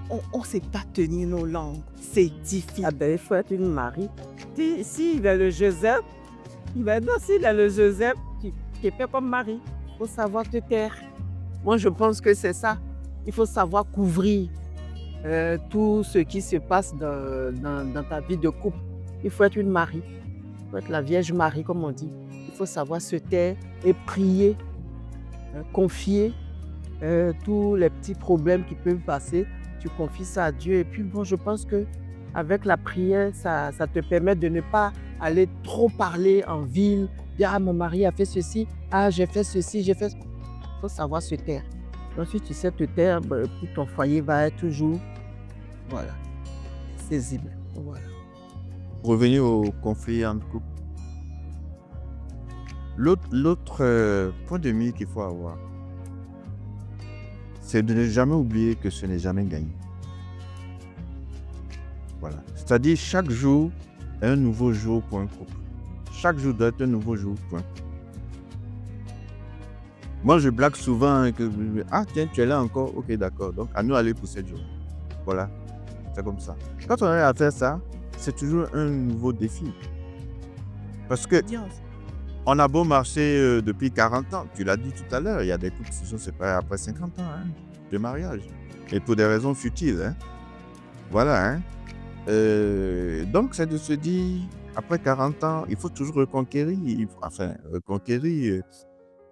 on ne sait pas tenir nos langues. C'est difficile. Ah ben, il faut être une Marie. Si il a le Joseph, il va dire s'il a le Joseph, qui est fait comme Marie. Il faut savoir te taire. Moi, je pense que c'est ça. Il faut savoir couvrir tout ce qui se passe dans ta vie de couple. Il faut être une Marie. Il faut être la Vierge Marie, comme on dit. Il faut savoir se taire et prier, confier tous les petits problèmes qui peuvent passer. Tu confies ça à Dieu. Et puis, bon, je pense qu'avec la prière, ça te permet de ne pas aller trop parler en ville. Dire, ah, mon mari a fait ceci, ah, j'ai fait ceci, j'ai fait... Il faut savoir se taire. Ensuite, tu sais te taire, puis ton foyer va être toujours, voilà, paisible. Voilà. Revenir au conflit en couple. L'autre point de vue qu'il faut avoir, c'est de ne jamais oublier que ce n'est jamais gagné. Voilà. C'est-à-dire, chaque jour est un nouveau jour pour un couple. Chaque jour doit être un nouveau jour pour un couple. Moi, je blague souvent que, ah tiens, tu es là encore, ok, d'accord. Donc, à nous aller pour 7 jours. Voilà. C'est comme ça. Quand on arrive à faire ça, c'est toujours un nouveau défi. Parce que on a beau marcher depuis 40 ans, tu l'as dit tout à l'heure, il y a des couples qui se sont séparés après 50 ans de mariage. Et pour des raisons futiles. Voilà. Donc, c'est de se dire, après 40 ans, il faut toujours reconquérir.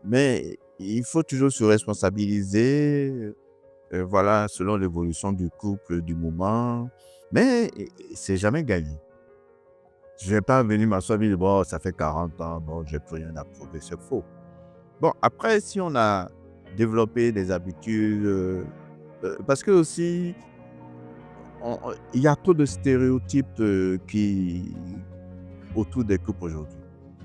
Mais il faut toujours se responsabiliser, voilà, selon l'évolution du couple, du moment. Mais c'est jamais gagné. Je ne vais pas venir m'asseoir et dire, bon, ça fait 40 ans, bon, je n'ai plus rien à prouver, c'est faux. Bon, après, si on a développé des habitudes, parce que aussi, il y a trop de stéréotypes autour des couples aujourd'hui.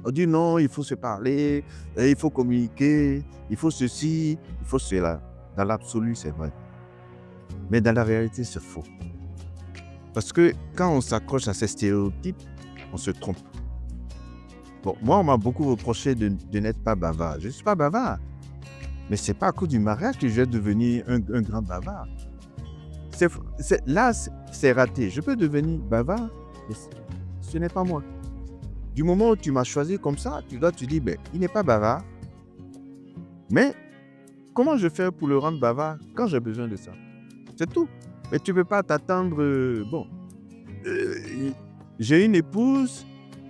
On dit non, il faut se parler, il faut communiquer, il faut ceci, il faut cela. Dans l'absolu, c'est vrai. Mais dans la réalité, c'est faux. Parce que quand on s'accroche à ces stéréotypes, on se trompe. Bon, moi, on m'a beaucoup reproché de n'être pas bavard. Je ne suis pas bavard. Mais ce n'est pas à cause du mariage que je vais devenir un grand bavard. Là, c'est raté. Je peux devenir bavard, mais ce n'est pas moi. Du moment où tu m'as choisi comme ça, tu dois te dire, ben, il n'est pas bavard. Mais comment je fais pour le rendre bavard quand j'ai besoin de ça? C'est tout. Mais tu ne peux pas t'attendre. J'ai une épouse,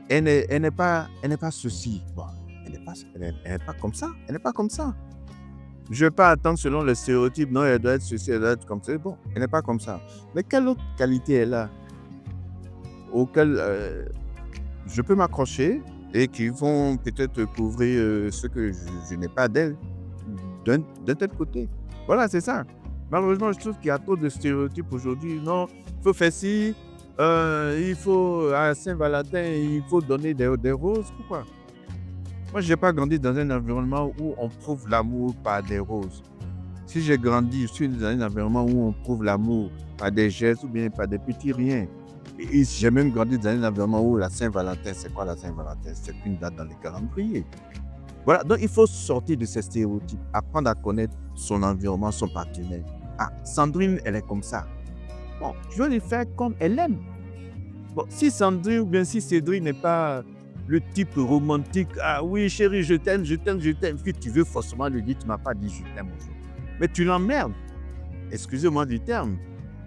elle n'est pas ceci. Bon, elle n'est pas comme ça. Elle n'est pas comme ça. Je ne vais pas attendre selon les stéréotypes. Non, elle doit être ceci, elle doit être comme ça. Bon, elle n'est pas comme ça. Mais quelle autre qualité elle a auquel je peux m'accrocher et qui vont peut-être couvrir ce que je n'ai pas d'elle d'un tel côté. Voilà, c'est ça. Malheureusement, je trouve qu'il y a trop de stéréotypes aujourd'hui. Non, il faut faire ci, il faut, à Saint-Valentin, il faut donner des roses. Pourquoi? Moi, je n'ai pas grandi dans un environnement où on prouve l'amour par des roses. Si j'ai grandi, je suis dans un environnement où on prouve l'amour par des gestes ou bien par des petits riens. Et j'ai même grandi dans un environnement où la Saint-Valentin, c'est quoi la Saint-Valentin? C'est une date dans les calendriers. Voilà, donc il faut sortir de ces stéréotypes, apprendre à connaître son environnement, son partenaire. Ah, Sandrine, elle est comme ça. Bon, je vais lui faire comme elle aime. Bon, si Sandrine ou bien si Cédric n'est pas le type romantique, ah oui chérie, je t'aime, puis tu veux forcément lui dire, tu ne m'as pas dit je t'aime aujourd'hui. Mais tu l'emmerdes. Excusez-moi du terme.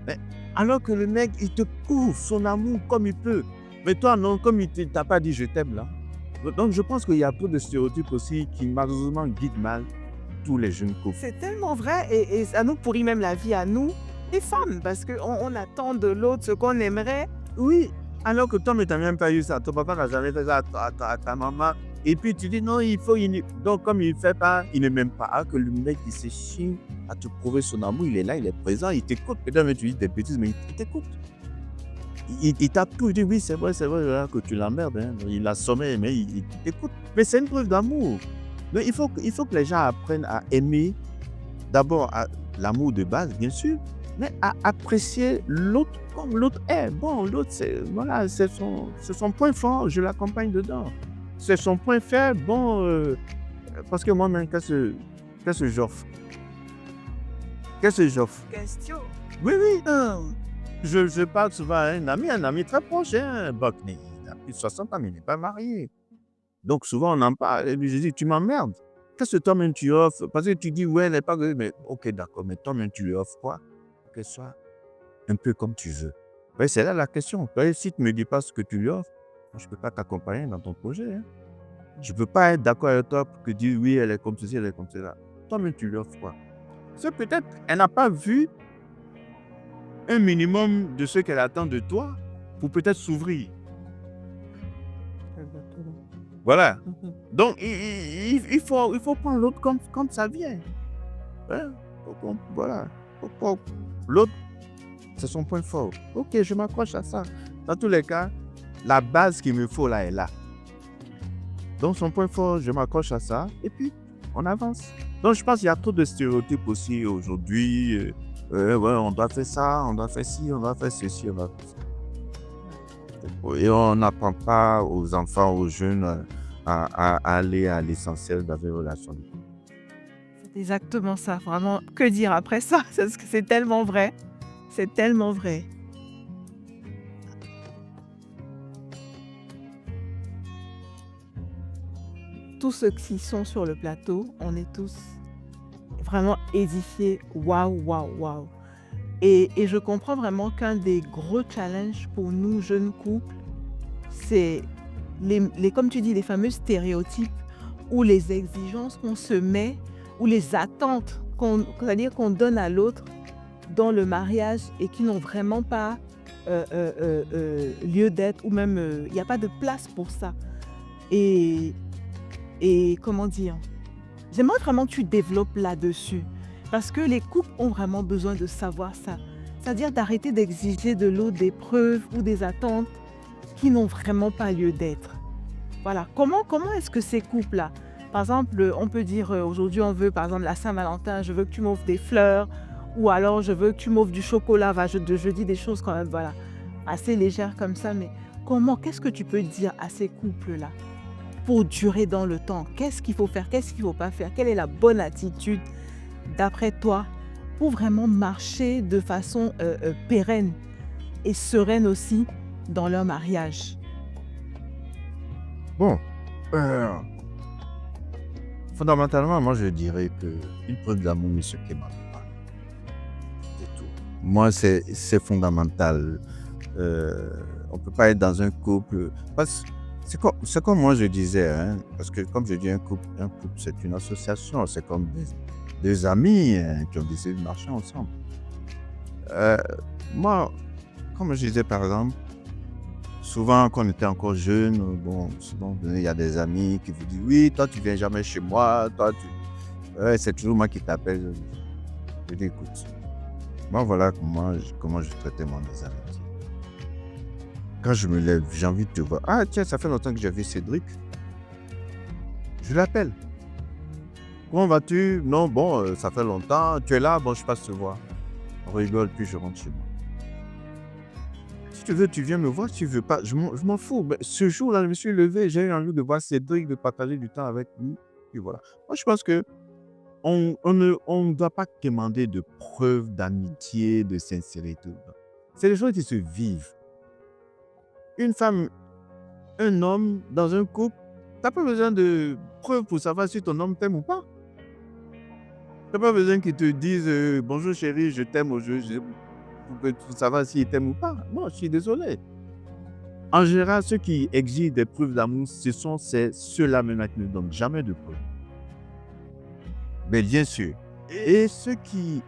Mais alors que le mec, il te couvre son amour comme il peut. Mais toi, non, comme il ne t'a pas dit je t'aime là. Donc, je pense qu'il y a trop de stéréotypes aussi qui malheureusement guident mal tous les jeunes couples. C'est tellement vrai et ça nous pourrit même la vie à nous, les femmes, parce qu'on attend de l'autre ce qu'on aimerait. Oui, alors que toi, mais tu n'as même pas eu ça. Ton papa n'a jamais fait ça à ta maman. Et puis tu dis non, il faut. Donc, comme il ne fait pas, il ne m'aime pas. Alors que le mec, il se chie à te prouver son amour, il est là, il est présent, il t'écoute. Peut-être même tu dis des bêtises, mais il t'écoute. il tape tout, il dit oui, c'est vrai là, que tu l'emmerdes. Hein. Il l'a sommé, mais il t'écoute. Mais c'est une preuve d'amour. Donc, il faut que les gens apprennent à aimer, d'abord l'amour de base, bien sûr, mais à apprécier l'autre comme l'autre est. Bon, l'autre, c'est son point fort, je l'accompagne dedans. C'est son point faible, bon, parce que moi-même, qu'est-ce que j'offre? Qu'est-ce que j'offre? Question. Oui. Je parle souvent à un ami très proche, hein, Buckney. Il a plus de 60 ans, mais il n'est pas marié. Donc souvent, on en parle. Et puis je dis, tu m'emmerdes. Qu'est-ce que toi-même tu offres? Parce que tu dis, ouais, elle n'est pas... Mais ok, d'accord, mais toi-même tu lui offres quoi? Que ce soit un peu comme tu veux. Ouais, c'est là la question. Si tu ne me dis pas ce que tu lui offres, moi, je ne peux pas t'accompagner dans ton projet. Hein. Je ne peux pas être d'accord avec toi pour que tu dises, oui, elle est comme ceci, elle est comme cela. Toi-même, tu lui offres quoi? Parce que peut-être, elle n'a pas vu un minimum de ce qu'elle attend de toi pour peut-être s'ouvrir. Voilà. Donc, il faut prendre l'autre comme ça vient. Hein? Voilà. L'autre, c'est son point fort. Ok, je m'accroche à ça. Dans tous les cas, la base qu'il me faut là est là. Donc, son point fort, je m'accroche à ça. Et puis, on avance. Donc, je pense qu'il y a trop de stéréotypes aussi aujourd'hui. Ouais, on doit faire ça, on doit faire ci, on doit faire ceci, on doit faire ça. Et on n'apprend pas aux enfants, aux jeunes à aller à l'essentiel dans une relation. C'est exactement ça. Vraiment, que dire après ça? C'est tellement vrai. C'est tellement vrai. Tous ceux qui sont sur le plateau, on est tous vraiment édifiés. Waouh. Et je comprends vraiment qu'un des gros challenges pour nous, jeunes couples, c'est comme tu dis, les fameux stéréotypes ou les exigences qu'on se met ou les attentes c'est-à-dire qu'on donne à l'autre dans le mariage et qui n'ont vraiment pas lieu d'être ou même il n'y a pas de place pour ça. Et comment dire, j'aimerais vraiment que tu développes là-dessus parce que les couples ont vraiment besoin de savoir ça. C'est-à-dire d'arrêter d'exiger de l'autre des preuves ou des attentes qui n'ont vraiment pas lieu d'être. Voilà. Comment est-ce que ces couples-là, par exemple, on peut dire aujourd'hui on veut par exemple la Saint-Valentin, je veux que tu m'offres des fleurs ou alors je veux que tu m'offres du chocolat, je dis des choses quand même voilà, assez légères comme ça, mais qu'est-ce que tu peux dire à ces couples-là pour durer dans le temps? Qu'est-ce qu'il faut faire? Qu'est-ce qu'il ne faut pas faire? Quelle est la bonne attitude d'après toi pour vraiment marcher de façon pérenne et sereine aussi dans leur mariage? Bon, fondamentalement, moi je dirais qu'une preuve d'amour ne se quémande pas. C'est tout. Moi, c'est fondamental. On ne peut pas être dans un couple. C'est comme moi je disais, hein, parce que comme je dis, un couple c'est une association, c'est comme deux amis qui ont décidé de marcher ensemble. Moi, comme je disais par exemple, souvent quand on était encore jeune, souvent il y a des amis qui vous disent oui, toi tu viens jamais chez moi, c'est toujours moi qui t'appelle. Je dis écoute, moi voilà comment je traitais mes amitiés. Quand je me lève, j'ai envie de te voir. Ah tiens, ça fait longtemps que j'ai vu Cédric. Je l'appelle. Comment vas-tu? Non, bon, ça fait longtemps. Tu es là? Bon, je passe te voir. On rigole, puis je rentre chez moi. Si tu veux, tu viens me voir. Si tu veux pas, je m'en fous. Mais ce jour-là, je me suis levé, j'ai eu envie de voir Cédric, de partager du temps avec lui. Puis voilà. Moi, je pense que on ne doit pas demander de preuves d'amitié, de sincérité. C'est des choses qui se vivent. Une femme, un homme dans un couple, tu n'as pas besoin de preuves pour savoir si ton homme t'aime ou pas. Tu n'as pas besoin qu'il te dise bonjour chérie, je t'aime pour savoir s'il t'aime ou pas. Non, je suis désolé. En général, ceux qui exigent des preuves d'amour, ce sont ceux-là maintenant qui ne donnent jamais de preuves. Mais bien sûr. Et ceux qui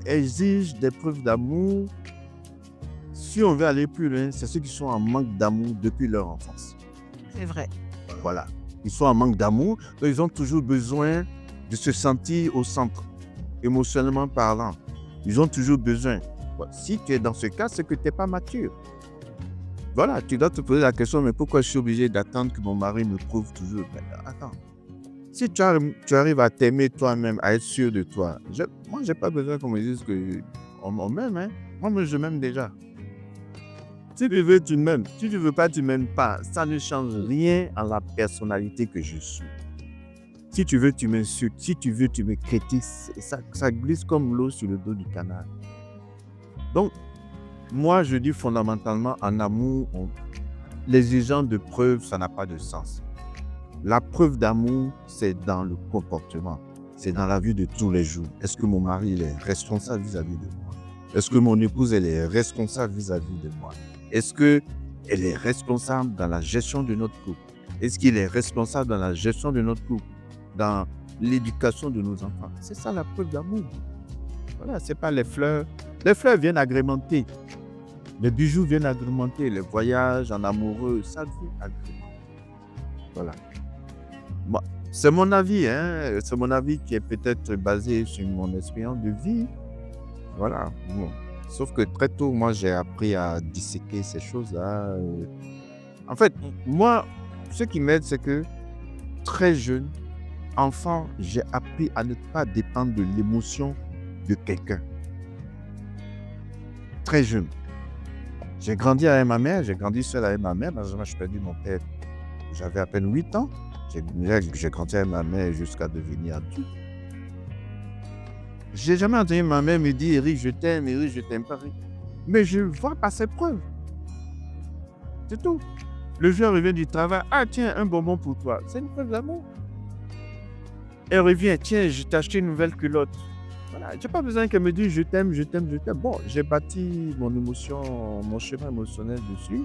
exigent des preuves d'amour, si on veut aller plus loin, c'est ceux qui sont en manque d'amour depuis leur enfance. C'est vrai. Voilà. Ils sont en manque d'amour, donc ils ont toujours besoin de se sentir au centre, émotionnellement parlant. Ils ont toujours besoin. Si tu es dans ce cas, c'est que tu n'es pas mature. voilà, tu dois te poser la question, mais pourquoi je suis obligé d'attendre que mon mari me prouve toujours? Ben, attends. Si tu arrives à t'aimer toi-même, à être sûr de toi, moi, j'ai pas besoin qu'on me dise qu'on m'aime. Hein. Moi, je m'aime déjà. Si tu veux, tu m'aimes. Si tu veux pas, tu m'aimes pas. Ça ne change rien à la personnalité que je suis. Si tu veux, tu m'insultes. Si tu veux, tu me critiques. Ça glisse comme l'eau sur le dos du canard. Donc, moi, je dis fondamentalement, en amour, l'exigence de preuve, ça n'a pas de sens. La preuve d'amour, c'est dans le comportement. C'est dans la vie de tous les jours. Est-ce que mon mari il est responsable vis-à-vis de moi? Est-ce que mon épouse elle est responsable vis-à-vis de moi? Est-ce qu'elle est responsable dans la gestion de notre couple? Est-ce qu'il est responsable dans la gestion de notre couple? Dans l'éducation de nos enfants? C'est ça la preuve d'amour. Voilà, c'est pas les fleurs. Les fleurs viennent agrémenter. Les bijoux viennent agrémenter. Les voyages en amoureux, ça vient agrémenter. Voilà. Bon, c'est mon avis, hein? C'est mon avis qui est peut-être basé sur mon expérience de vie. Voilà. Bon. Sauf que très tôt, moi, j'ai appris à disséquer ces choses-là. En fait, moi, ce qui m'aide, c'est que très jeune, enfant, j'ai appris à ne pas dépendre de l'émotion de quelqu'un. Très jeune. J'ai grandi avec ma mère, j'ai grandi seul avec ma mère. Moi, j'ai perdu mon père. J'avais à peine 8 ans. J'ai grandi avec ma mère jusqu'à devenir adulte. J'ai jamais entendu ma mère me dire Eric, je t'aime pas. Mais je vois par ses preuves. C'est tout. Le jour revient du travail. Ah, tiens, un bonbon pour toi. C'est une preuve d'amour. Elle revient. Tiens, je t'ai acheté une nouvelle culotte. Voilà. J'ai pas besoin qu'elle me dise je t'aime. Bon, j'ai bâti mon émotion, mon chemin émotionnel dessus.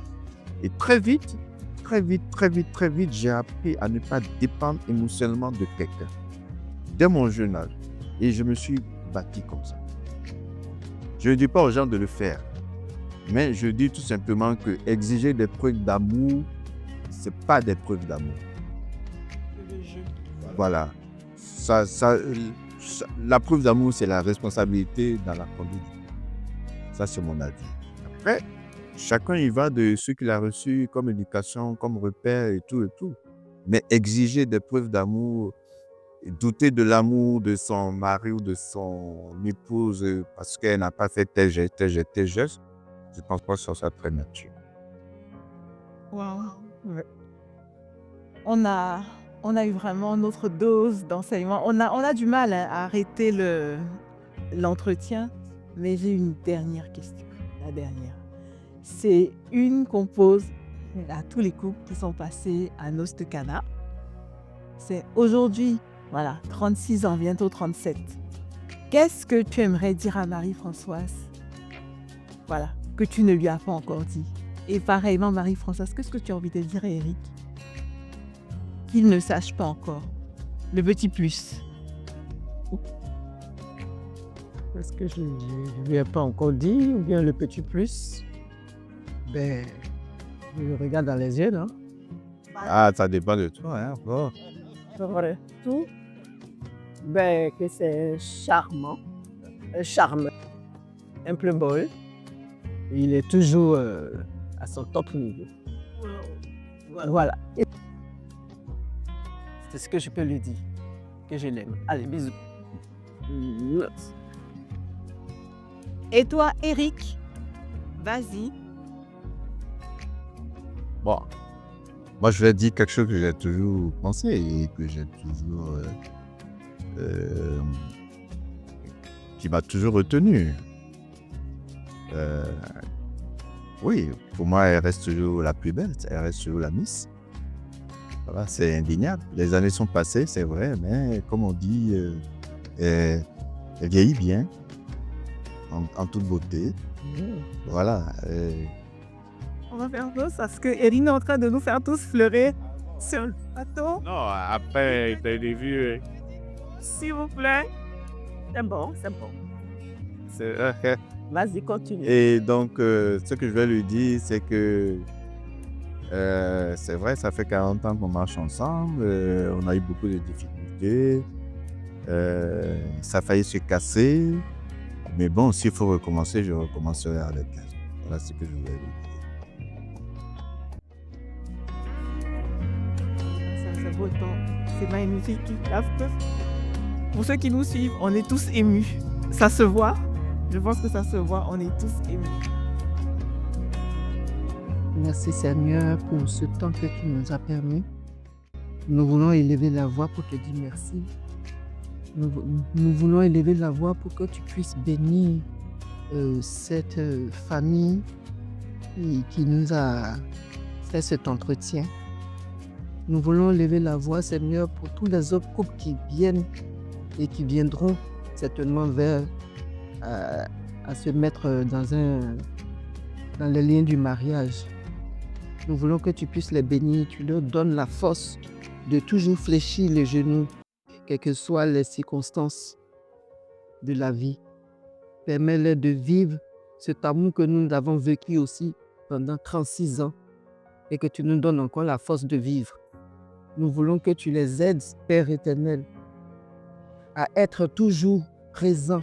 Et très vite, j'ai appris à ne pas dépendre émotionnellement de quelqu'un. Dès mon jeune âge. Et je me suis bâti comme ça. Je ne dis pas aux gens de le faire. Mais je dis tout simplement que exiger des preuves d'amour, ce n'est pas des preuves d'amour. Voilà. La preuve d'amour, c'est la responsabilité dans la conduite. Ça, c'est mon avis. Après, chacun y va de ce qu'il a reçu comme éducation, comme repère et tout. Mais exiger des preuves d'amour, douter de l'amour de son mari ou de son épouse parce qu'elle n'a pas fait tel geste, je ne pense pas que ça soit très mature. Wow. Ouais. On a eu vraiment notre dose d'enseignement. On a du mal à arrêter l'entretien, mais j'ai une dernière question. La dernière. C'est une qu'on pose à tous les couples qui sont passés à Nostecana. C'est aujourd'hui, voilà, 36 ans, bientôt 37. Qu'est-ce que tu aimerais dire à Marie-Françoise? Voilà, que tu ne lui as pas encore dit. Et pareillement, Marie-Françoise, qu'est-ce que tu as envie de dire à Eric? Qu'il ne sache pas encore. Le petit plus. Est-ce que je ne lui ai pas encore dit, ou bien le petit plus? Ben, je le regarde dans les yeux, non? Ah, ça dépend de toi, hein? Bon. Vrai. Tout. Ben, que c'est charmant, charmeur, un playboy. Il est toujours à son top niveau. Voilà. C'est ce que je peux lui dire, que je l'aime. Allez, bisous. Et toi, Eric? Vas-y. Bon, moi je vais dire quelque chose que j'ai toujours pensé et que j'ai toujours... qui m'a toujours retenu. Oui, pour moi, elle reste toujours la plus belle, elle reste toujours la Miss. Voilà, c'est indéniable. Les années sont passées, c'est vrai, mais comme on dit, elle vieillit bien, en toute beauté. Voilà. On va faire tous parce que Erin est en train de nous faire tous fleurer sur le plateau. Non, après, t'as des vues. S'il vous plaît. C'est bon, c'est bon. Vas-y, continue. Et donc, ce que je vais lui dire, c'est que c'est vrai, ça fait 40 ans qu'on marche ensemble. On a eu beaucoup de difficultés. Ça a failli se casser. Mais bon, s'il faut recommencer, je recommencerai avec elle. Voilà ce que je voulais lui dire. c'est magnifique. Pour ceux qui nous suivent, on est tous émus. Ça se voit. Je pense que ça se voit. On est tous émus. Merci Seigneur pour ce temps que tu nous as permis. Nous voulons élever la voix pour te dire merci. Nous voulons élever la voix pour que tu puisses bénir cette famille qui nous a fait cet entretien. Nous voulons élever la voix, Seigneur, pour tous les autres couples qui viennent et qui viendront certainement vers à se mettre dans les liens du mariage. Nous voulons que tu puisses les bénir, tu leur donnes la force de toujours fléchir les genoux, quelles que soient les circonstances de la vie. Permets-leur de vivre cet amour que nous avons vécu aussi pendant 36 ans et que tu nous donnes encore la force de vivre. Nous voulons que tu les aides, Père éternel, à être toujours présents.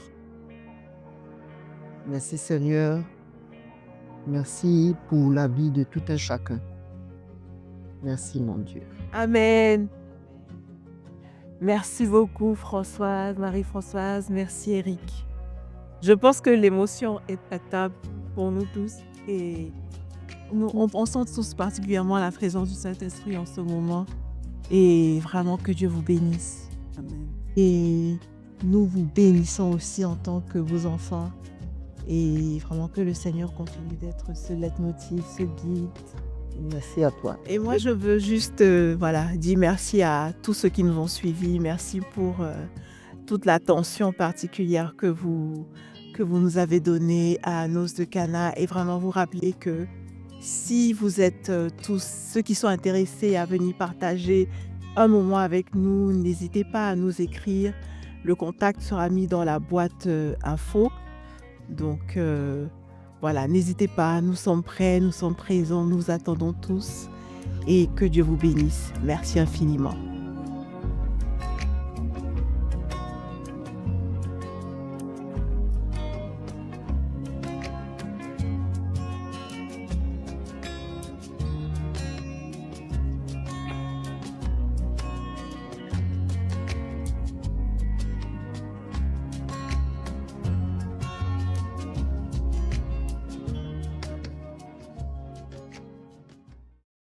Merci Seigneur. Merci pour la vie de tout un chacun. Merci mon Dieu. Amen. Merci beaucoup Françoise, Marie-Françoise. Merci Eric. Je pense que l'émotion est palpable pour nous tous et on sent tous particulièrement la présence du Saint-Esprit en ce moment et vraiment que Dieu vous bénisse. Amen. Et nous vous bénissons aussi en tant que vos enfants et vraiment que le Seigneur continue d'être ce leitmotiv, ce guide. Merci à toi. Et moi, je veux juste dire merci à tous ceux qui nous ont suivis. Merci pour toute l'attention particulière que vous nous avez donnée à Noces de Cana et vraiment vous rappeler que si vous êtes tous ceux qui sont intéressés à venir partager un moment avec nous, n'hésitez pas à nous écrire. Le contact sera mis dans la boîte info. Donc voilà, n'hésitez pas, nous sommes prêts, nous sommes présents, nous attendons tous et que Dieu vous bénisse. Merci infiniment.